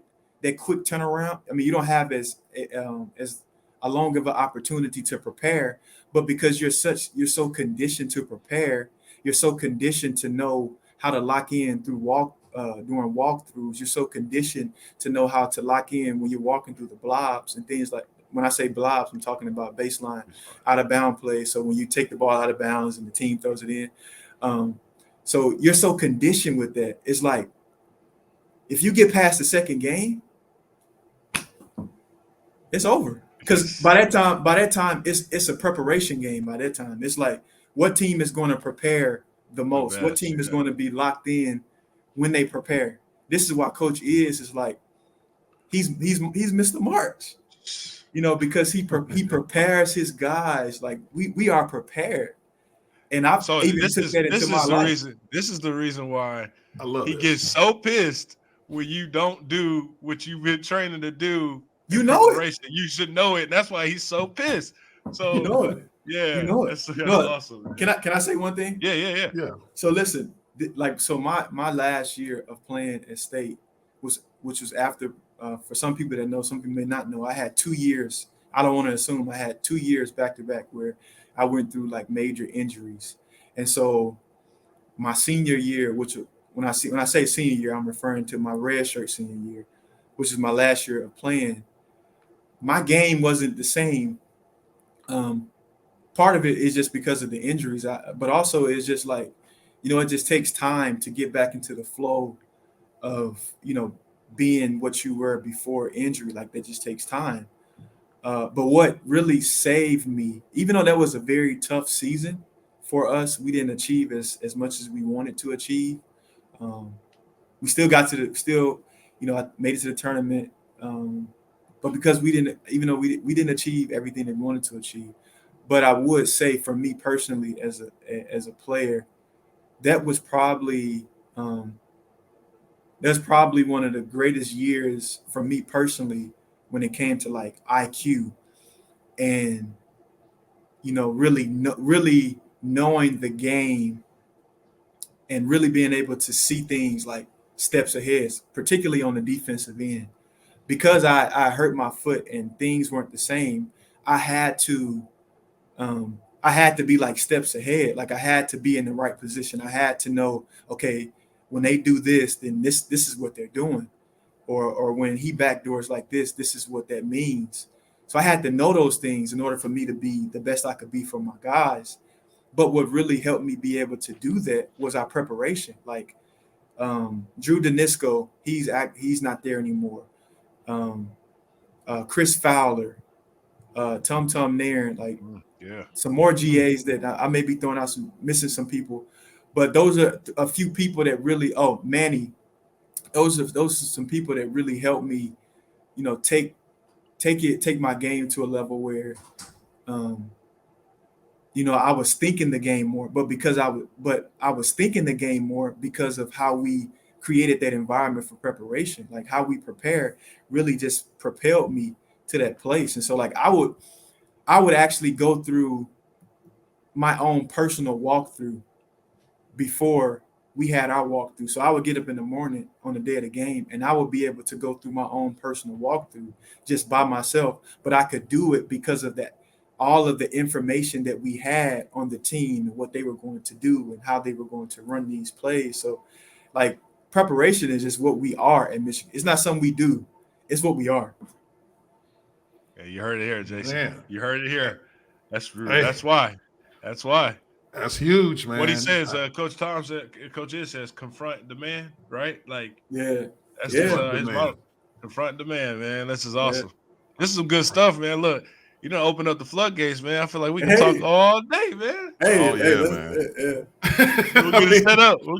quick turnaround. I mean, you don't have as a long of an opportunity to prepare, but because you're so conditioned to prepare, you're so conditioned to know how to lock in during walkthroughs. You're so conditioned to know how to lock in when you're walking through the blobs and things like. When I say blobs, I'm talking about baseline out of bound play. So when you take the ball out of bounds and the team throws it in. So you're so conditioned with that. It's like, if you get past the second game, it's over. Because by that time, it's a preparation game. By that time, it's like, what team is going to prepare the most? What team is going to be locked in when they prepare? This is why Coach is like, he's Mr. March. Because he prepares his guys. Like, we are prepared. And I've even took that into my life. This is the reason why he gets so pissed when you don't do what you've been training to do. You know it. You should know it. That's why he's so pissed. So Yeah, you know it. that's Look, awesome. Can I say one thing? Yeah. So listen, my last year of playing at State which was after, for some people that know, some people may not know, I had 2 years. I don't want to assume I had 2 years back to back where I went through like major injuries. And so my senior year, which when I say senior year, I'm referring to my red shirt senior year, which is my last year of playing. My game wasn't the same. Part of it is just because of the injuries, but also it's just like, it just takes time to get back into the flow of, being what you were before injury. Like that just takes time. But what really saved me, even though that was a very tough season for us, we didn't achieve as much as we wanted to achieve. We still got to I made it to the tournament. But because we didn't, even though we didn't achieve everything that we wanted to achieve, but I would say for me personally as a player, that was probably one of the greatest years for me personally when it came to like IQ and really knowing the game and really being able to see things like steps ahead, particularly on the defensive end. Because I hurt my foot and things weren't the same, I had to be like steps ahead. Like I had to be in the right position. I had to know, okay, when they do this, then this is what they're doing. Or when he backdoors like this is what that means. So I had to know those things in order for me to be the best I could be for my guys. But what really helped me be able to do that was our preparation. Like Drew Danisco, he's not there anymore. Chris Fowler, Tum Nairn, like some more GAs that I may be throwing out, missing some people, but those are a few people that really. Oh, Manny, those are some people that really helped me, take my game to a level where, I was thinking the game more, but I was thinking the game more because of how we created that environment for preparation. Like how we prepare really just propelled me to that place. And so like I would actually go through my own personal walkthrough before we had our walkthrough. So I would get up in the morning on the day of the game and I would be able to go through my own personal walkthrough just by myself. But I could do it because of that, all of the information that we had on the team and what they were going to do and how they were going to run these plays. So like preparation is just what we are at Michigan. It's not something we do. It's what we are. Yeah, you heard it here, Jason. Man. You heard it here. That's Hey. That's why. That's huge, man. What he says, Coach Tom said, Coach Is says, confront the man, right? Like, that's his motto. Confront the man. This is awesome. This is some good stuff, man. Look, you done open up the floodgates, man. I feel like we can talk all day, man. Man. We'll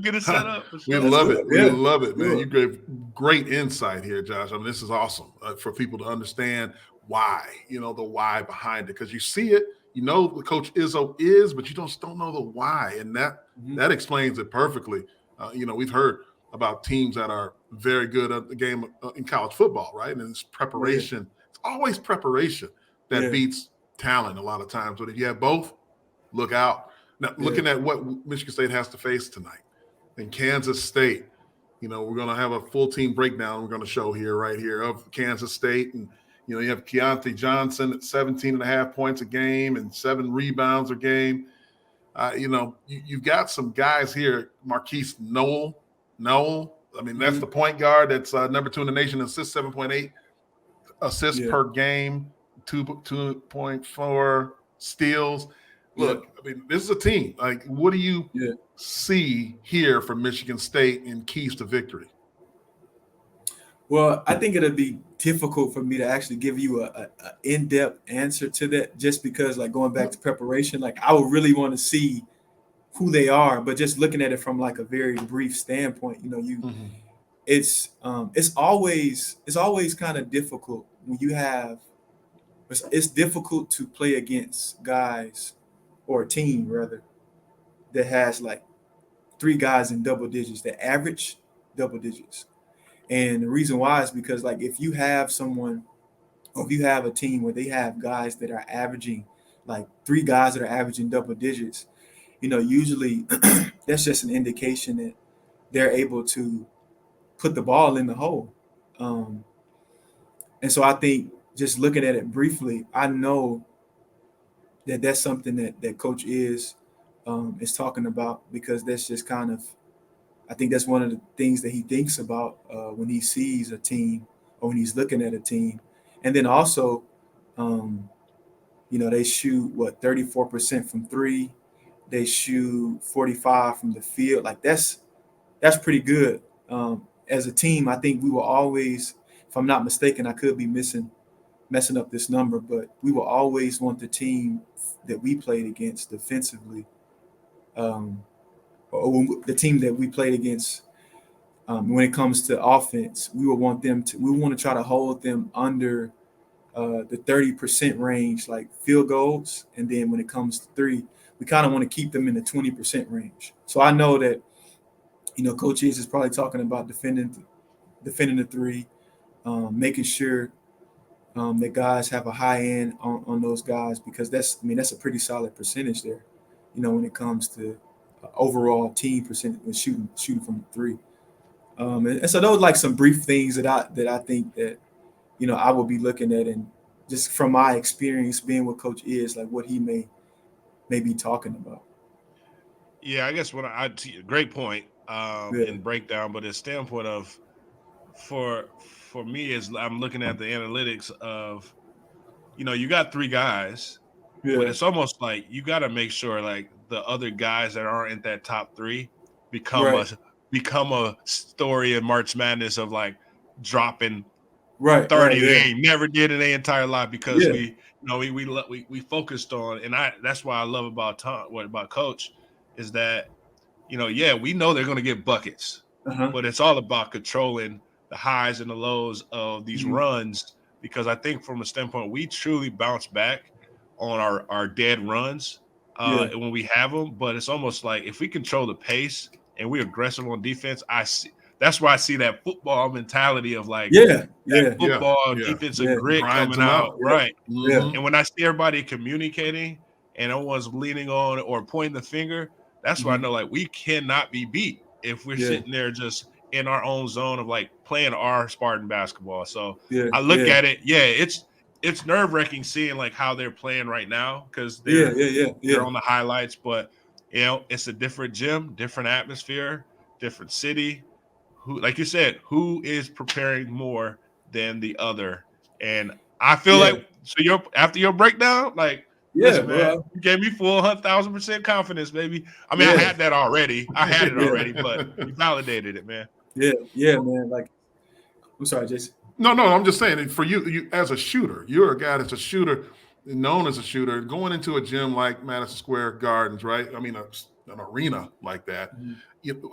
get it set up. For sure. We love it. We love it, man. You gave great insight here, Josh. I mean, this is awesome for people to understand why, the why behind it. Because you see it, what Coach Izzo is, but you don't know the why. And that explains it perfectly. We've heard about teams that are very good at the game in college football, right? And it's preparation. It's always preparation that beats talent a lot of times. But if you have both, look out. Now, looking at what Michigan State has to face tonight and Kansas State, we're going to have a full team breakdown we're going to show right here of Kansas State. And, you have Keontae Johnson at 17.5 points a game and 7 rebounds a game. You've got some guys here, Marquise Noel. I mean, that's the point guard that's number 2 in the nation, assists 7.8 assists per game, 2.4 steals. Look, I mean, this is a team. Like, what do you see here from Michigan State in keys to victory? Well, I think it'll be difficult for me to actually give you a in-depth answer to that, just because, like, going back to preparation, like I would really want to see who they are, but just looking at it from like a very brief standpoint, it's always kind of difficult when you have. It's difficult to play against guys, or a team rather, that has like 3 guys in double digits, that average double digits. And the reason why is because, like, if you have someone, or if you have a team where they have guys that are averaging like 3 guys that are averaging double digits, usually that's just an indication that they're able to put the ball in the hole. And so I think just looking at it briefly, I know that that's something that Coach is talking about, because that's just kind of, I think that's one of the things that he thinks about when he sees a team or when he's looking at a team. And then also, they shoot 34% from 3. They shoot 45 from the field. Like that's pretty good. As a team, I think we will always, if I'm not mistaken, I could be messing up this number, but we will always want the team that we played against defensively, or the team that we played against when it comes to offense, we want to try to hold them under the 30% range, like field goals. And then when it comes to 3, we kind of want to keep them in the 20% range. So I know that, Coach is probably talking about defending the 3, making sure that guys have a high end on those guys, because that's a pretty solid percentage there, when it comes to overall team percentage when shooting from 3. And so those like some brief things that I think that, I will be looking at, and just from my experience being with Coach is, like what he may be talking about. Yeah, I guess great point in breakdown, but a standpoint of for me is I'm looking at the analytics of, you got 3 guys, but it's almost like you got to make sure like the other guys that aren't in that top 3 become a story in March Madness of like dropping 30 they ain't never did in their entire life, because we focused on, and that's why I love about Coach is that, we know they're going to get buckets, but it's all about controlling the highs and the lows of these runs, because I think from a standpoint, we truly bounce back on our dead runs when we have them, but it's almost like if we control the pace and we're aggressive on defense, that's why I see that football mentality of like football defensive grit coming out, right? And when I see everybody communicating and everyone's leaning on or pointing the finger, that's why I know like we cannot be beat if we're sitting there just in our own zone of like playing our Spartan basketball. So I look at it, it's nerve-wracking seeing like how they're playing right now, because they're on the highlights, but it's a different gym, different atmosphere, different city. Who, like you said, who is preparing more than the other? And I feel like, so after your breakdown, like, listen, man, you gave me full 1,000% confidence, baby. I mean, I had that already. But you validated it, man. Yeah, man. Like, I'm sorry, Jason. No, I'm just saying, for you as a shooter, you're a guy that's a shooter, known as a shooter, going into a gym like Madison Square Gardens, right? I mean, an arena like that.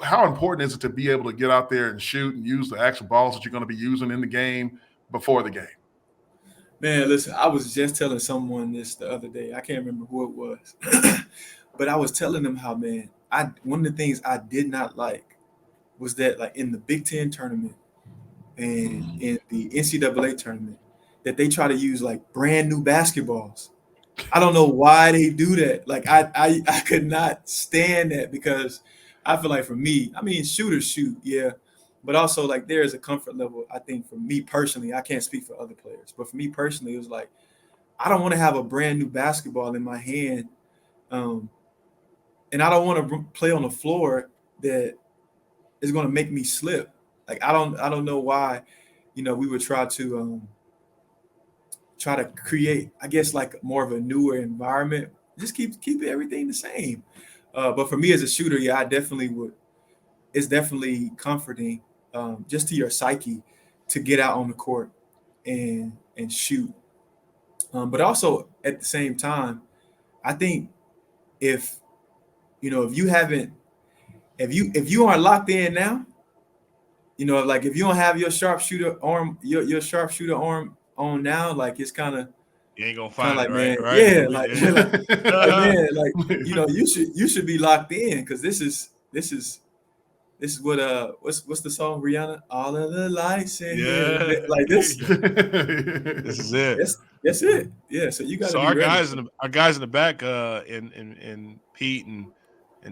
How important is it to be able to get out there and shoot and use the actual balls that you're going to be using in the game before the game? Man, listen, I was just telling someone this the other day. I can't remember who it was, but I was telling them how, man, one of the things I did not like was that, like, in the Big Ten tournament and in the NCAA tournament, that they try to use like brand new basketballs. I don't know why they do that. Like I could not stand that, because I feel like for me, I mean, shooters shoot, but also like there is a comfort level. I think for me personally, I can't speak for other players, but for me personally, it was like, I don't want to have a brand new basketball in my hand. And I don't want to play on a floor that is going to make me slip. Like, I don't know why, we would try to create, I guess, like more of a newer environment. Just keep everything the same. But for me as a shooter, I definitely would. It's definitely comforting, just to your psyche, to get out on the court and shoot. But also at the same time, I think if you aren't locked in now, like if you don't have your sharpshooter arm, your sharpshooter arm on now, like it's kind of, you ain't gonna find like, it, man, right? Yeah, like man, like you should be locked in, because this is what what's the song, Rihanna? All of the lights in here. Like this. This is it. That's it. Yeah. So you got to be our ready. guys in the back, in Pete and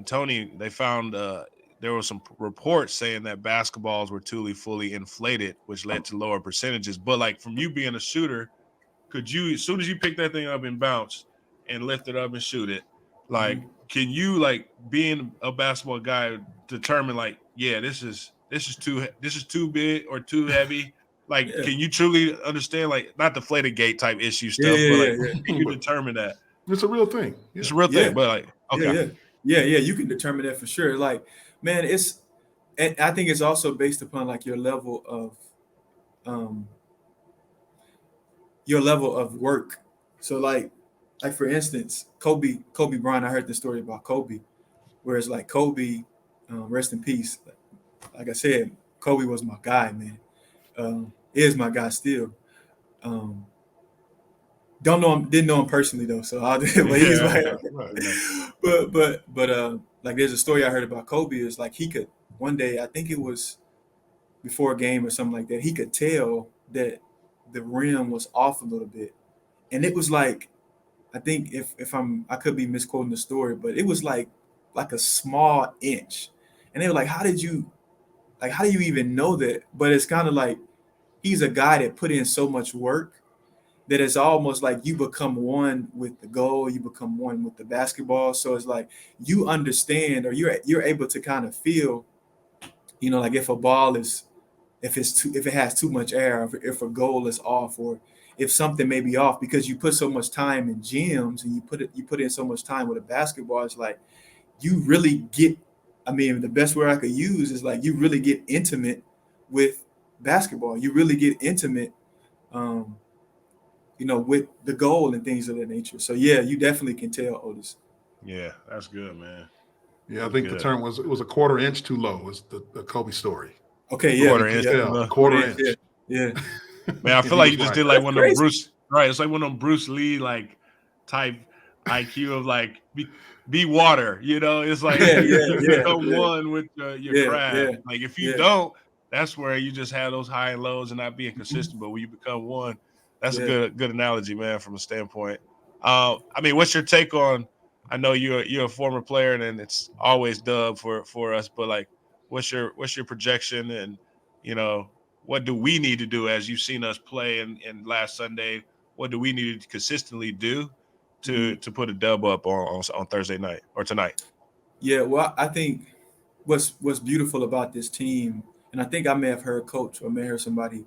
Tony, they found there were some reports saying that basketballs were fully inflated, which led to lower percentages. But like from you being a shooter, could you, as soon as you pick that thing up and bounce and lift it up and shoot it, like can you, like being a basketball guy, determine like, yeah, this is too big or too heavy? Like, can you truly understand, like, not the Deflategate type issue stuff, but like, can you determine that? It's a real thing. Yeah. It's a real thing, but like, okay. Yeah, you can determine that for sure. Like, man, and I think it's also based upon like your level of work. So like for instance, Kobe Bryant, I heard the story about Kobe, where it's like Kobe, rest in peace. Like I said, Kobe was my guy, man. Is my guy still. Don't know him, didn't know him personally though. So but he's but like there's a story I heard about Kobe is like he could one day, I think it was before a game or something like that, he could tell that the rim was off a little bit. And it was like, I think I could be misquoting the story, but it was like a small inch. And they were like, how do you even know that? But it's kind of like he's a guy that put in so much work that it's almost like you become one with the goal, you become one with the basketball. So it's like you understand, or you're able to kind of feel, like if a ball is, if it has too much air, if a goal is off, or if something may be off, because you put so much time in gyms and you put in so much time with a basketball. It's like you really get, the best word I could use is like you really get intimate with basketball. You really get intimate, with the goal and things of that nature. So yeah, you definitely can tell, Otis. Yeah, that's good, man. Yeah, I think the term was, it was a quarter inch too low. Was the Kobe story. Okay, yeah, quarter inch. Yeah. Man, I feel like you just did like one of them Bruce. Right, it's like one of them Bruce Lee like type IQ of like be water. It's like you become one with your craft. Yeah. Like if you don't, that's where you just have those high and lows and not being consistent. But when you become one, that's a good analogy, man, from a standpoint. What's your take on? I know you're a former player, and it's always dub for us. But like, what's your projection, and what do we need to do as you've seen us play and last Sunday? What do we need to consistently do to put a dub up on Thursday night or tonight? Yeah, well, I think what's beautiful about this team, and I think I may have heard Coach or may have heard somebody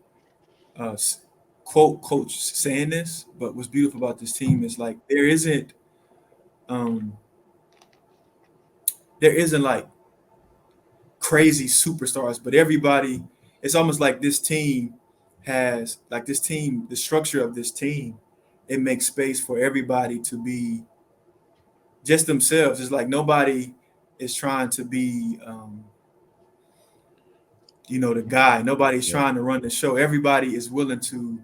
quote Coach saying this, but what's beautiful about this team is like there isn't like crazy superstars, but everybody, it's almost like this team has, like this team, the structure of this team, it makes space for everybody to be just themselves. It's like nobody is trying to be the guy. Nobody's trying to run the show. Everybody is willing to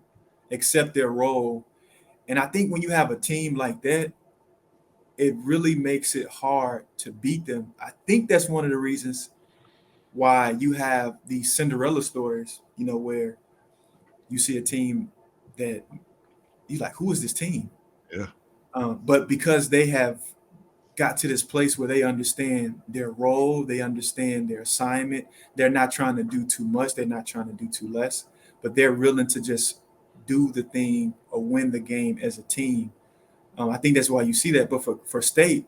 accept their role. And I think when you have a team like that, it really makes it hard to beat them. I think that's one of the reasons why you have these Cinderella stories, where you see a team that you're like, who is this team? Yeah. But because they have got to this place where they understand their role, they understand their assignment, they're not trying to do too much, they're not trying to do too less, but they're willing to just do the thing or win the game as a team. I think that's why you see that. But for State,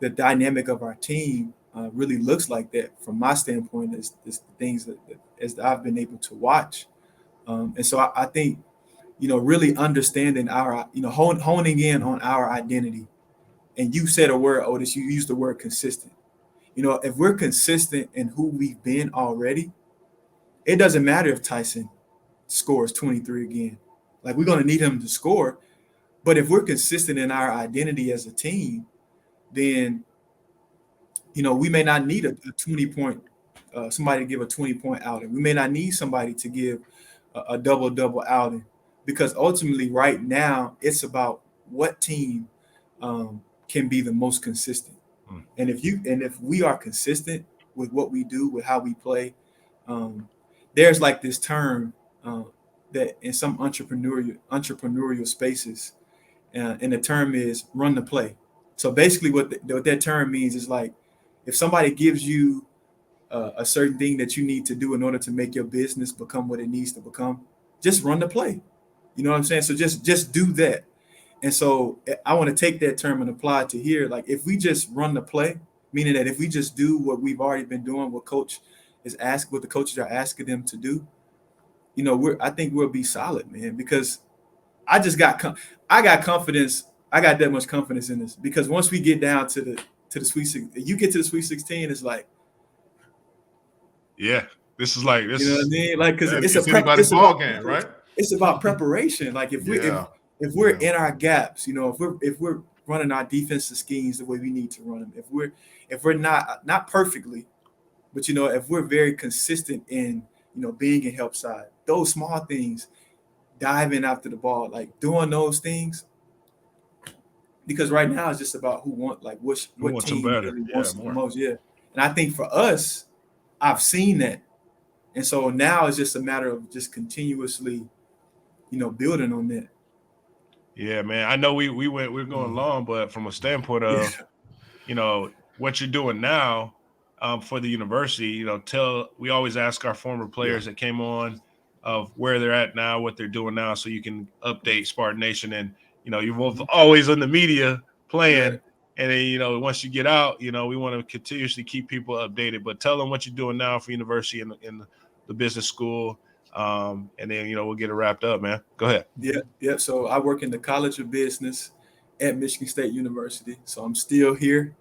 the dynamic of our team really looks like that from my standpoint, is the things that as I've been able to watch. And so I think, really understanding our, honing in on our identity. And you said a word, Otis, you used the word consistent. If we're consistent in who we've been already, it doesn't matter if Tyson scores 23 again. Like, we're going to need him to score. But if we're consistent in our identity as a team, then, we may not need a 20-point, somebody to give a 20-point outing. We may not need somebody to give a double-double outing, because ultimately right now it's about what team can be the most consistent. And if we are consistent with what we do, with how we play, there's like this term that in some entrepreneurial spaces, and the term is run the play. So basically what that term means is like, if somebody gives you a certain thing that you need to do in order to make your business become what it needs to become, just run the play. You know what I'm saying? So just do that. And so I want to take that term and apply it to here. Like, if we just run the play, meaning that if we just do what we've already been doing, what the coaches are asking them to do, you know, I think we'll be solid, man, because I got confidence. I got that much confidence in this, because once we get down to the Sweet 16, you get to the Sweet 16, it's like, yeah, this is like this. You know what I mean? Like, because it's anybody's ball game, right? It's about preparation. Like, if we're in our gaps, you know, if we're running our defensive schemes the way we need to run them, if we're not perfectly, but, you know, if we're very consistent in, you know, being in help side, those small things, diving after the ball, like doing those things, because right now it's just about what team really wants the most. Yeah. And I think for us, I've seen that. And so now it's just a matter of just continuously, you know, building on that. Yeah, man. I know we're going long, but from a standpoint of, you know, what you're doing now for the university, you know, we always ask our former players that came on of where they're at now, what they're doing now, so you can update Spartan Nation. And, you know, you're both always in the media playing. Right. And then, you know, once you get out, you know, we want to continuously keep people updated. But tell them what you're doing now for university and in the business school. And then, you know, we'll get it wrapped up, man. Go ahead. Yeah. So I work in the College of Business at Michigan State University. So I'm still here,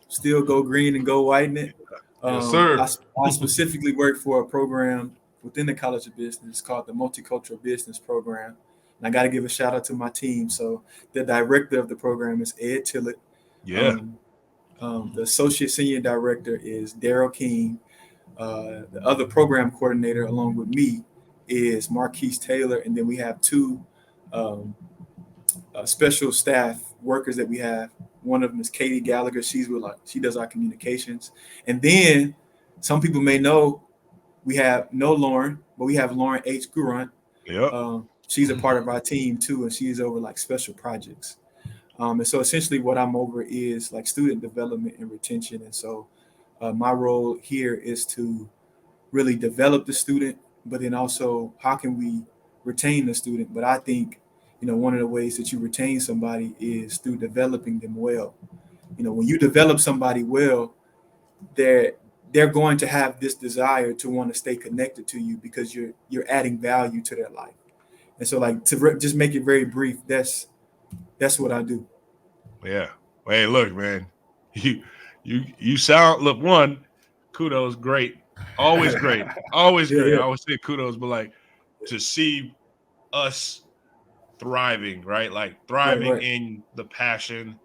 still go green and go white in it. Yes, sir. I specifically work for a program within the College of Business called the Multicultural Business Program. And I got to give a shout out to my team. So the director of the program is Ed Tillett. Yeah. The associate senior director is Daryl King. The other program coordinator along with me is Marquise Taylor. And then we have two special staff workers that we have. One of them is Katie Gallagher. She does our communications. And then some people may know we have no Lauren, but we have Lauren H. Gurant. Yeah. She's a part of our team too, and she's over like special projects. And so essentially what I'm over is like student development and retention. And so my role here is to really develop the student, but then also how can we retain the student? But I think, you know, one of the ways that you retain somebody is through developing them well. You know, when you develop somebody well, they're going to have this desire to want to stay connected to you because you're adding value to their life. And so, like, just make it very brief, that's what I do. Yeah. Hey, look, man, you sound, look, one, kudos, great, always great, always great. Yeah. I always say kudos, but like to see us thriving, right? Like thriving in the passion,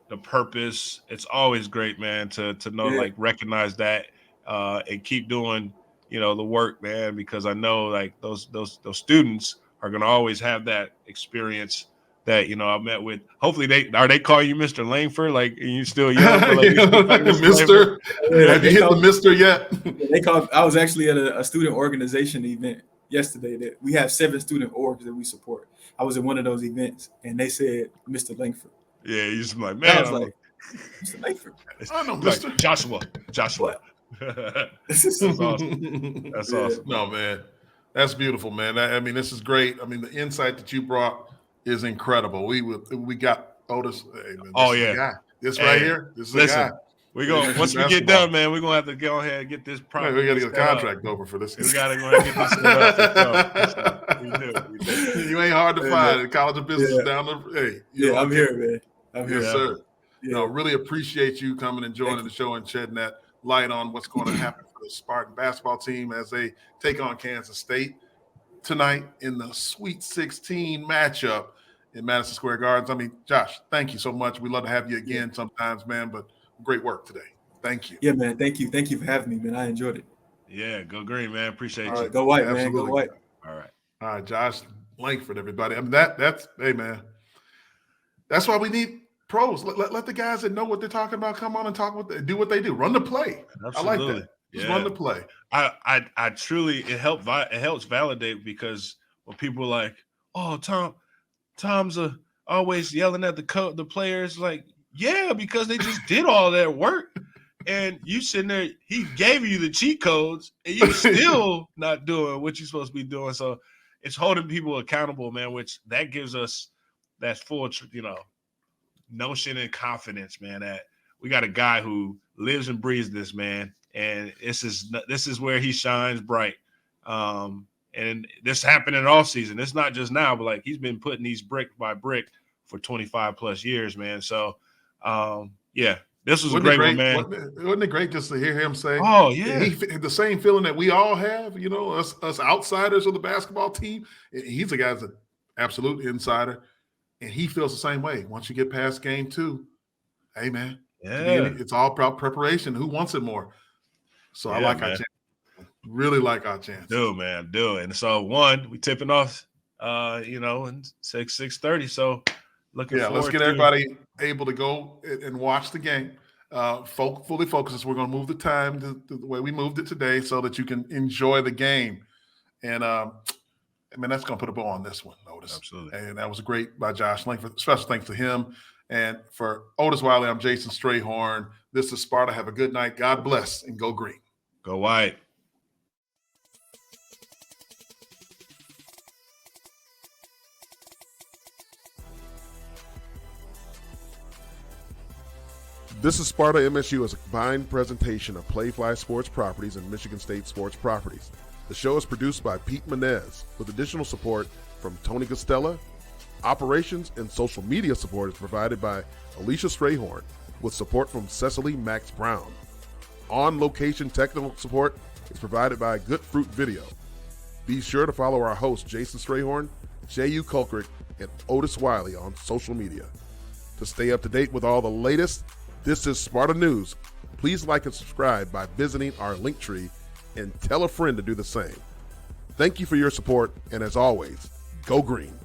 the purpose. It's always great, man, to know, like, recognize that and keep doing, you know, the work, man, because I know like those students are going to always have that experience that, you know, I met with. Hopefully they call you Mr. Langford, like, and you still young, but like, Mr. Have you hit the Mr. yet? I was actually at a student organization event yesterday that we have 7 student orgs that we support. I was at one of those events and they said Mr. Langford. Yeah, you just like, man, I was like, Mr. Langford. I know, like, Mr. Joshua. That's awesome. That's awesome. No, man. That's beautiful, man. I mean, this is great. I mean, the insight that you brought is incredible. We got Otis. Hey, man, this right here. This is the guy. We're going, once we get done, man, we're going to have to go ahead and get this project. We got to get a contract over for this. We got to go ahead and get this set up. We do. You ain't hard to find at College of Business down the. Hey, I'm here, man. I'm here, sir. Yeah. No, really appreciate you coming and joining the show and shedding that light on what's going to happen for the Spartan basketball team as they take on Kansas State tonight in the Sweet 16 matchup in Madison Square Gardens. I mean, Josh, thank you so much. We'd love to have you again sometimes, man, but great work today. Thank you. Yeah, man. Thank you. Thank you for having me, man. I enjoyed it. Yeah, go green, man. Appreciate All you. Right, go white, Absolutely. Man. Go white. All right. Josh Langford, everybody. I mean, that's hey, man. That's why we need pros. Let the guys that know what they're talking about come on and do what they do. Run the play. Absolutely. I like that. Just run the play. I truly, it helps validate, because where people are like, "Oh, Tom's always yelling at the players." Like, yeah, because they just did all that work, and you sitting there. He gave you the cheat codes, and you still not doing what you're supposed to be doing. So it's holding people accountable, man. Which that gives us that full, notion and confidence, man. That we got a guy who lives and breathes this, man, and this is where he shines bright. And this happened in all season. It's not just now, but like he's been putting these brick by brick for 25 plus years, man. So, this was a great one, man. Wasn't it great just to hear him say, "Oh yeah," the same feeling that we all have, us outsiders of the basketball team. He's a guy that's an absolute insider, and he feels the same way. Once you get past game 2, hey man, it's all about preparation. Who wants it more? So I like our chance. Really like our chance. Do, man. And so we tipping off, in 6:30. So looking forward. Let's get everybody able to go and watch the game. Fully focused. We're going to move the time the way we moved it today so that you can enjoy the game. And that's going to put a bow on this one, Otis. Absolutely. And that was great by Josh Langford. Special thanks to him. And for Otis Wiley, I'm Jason Strayhorn. This is Sparta. Have a good night. God bless, and go green. Go white. This is Sparta MSU as a combined presentation of Playfly Sports Properties and Michigan State Sports Properties. The show is produced by Pete Menez with additional support from Tony Costella. Operations and social media support is provided by Alicia Strayhorn with support from Cecily Max Brown. On-location technical support is provided by Good Fruit Video. Be sure to follow our hosts Jason Strayhorn, Jehuu Caulcrick, and Otis Wiley on social media. To stay up to date with all the latest, this is Sparta News. Please like and subscribe by visiting our link tree and tell a friend to do the same. Thank you for your support, and as always, go green.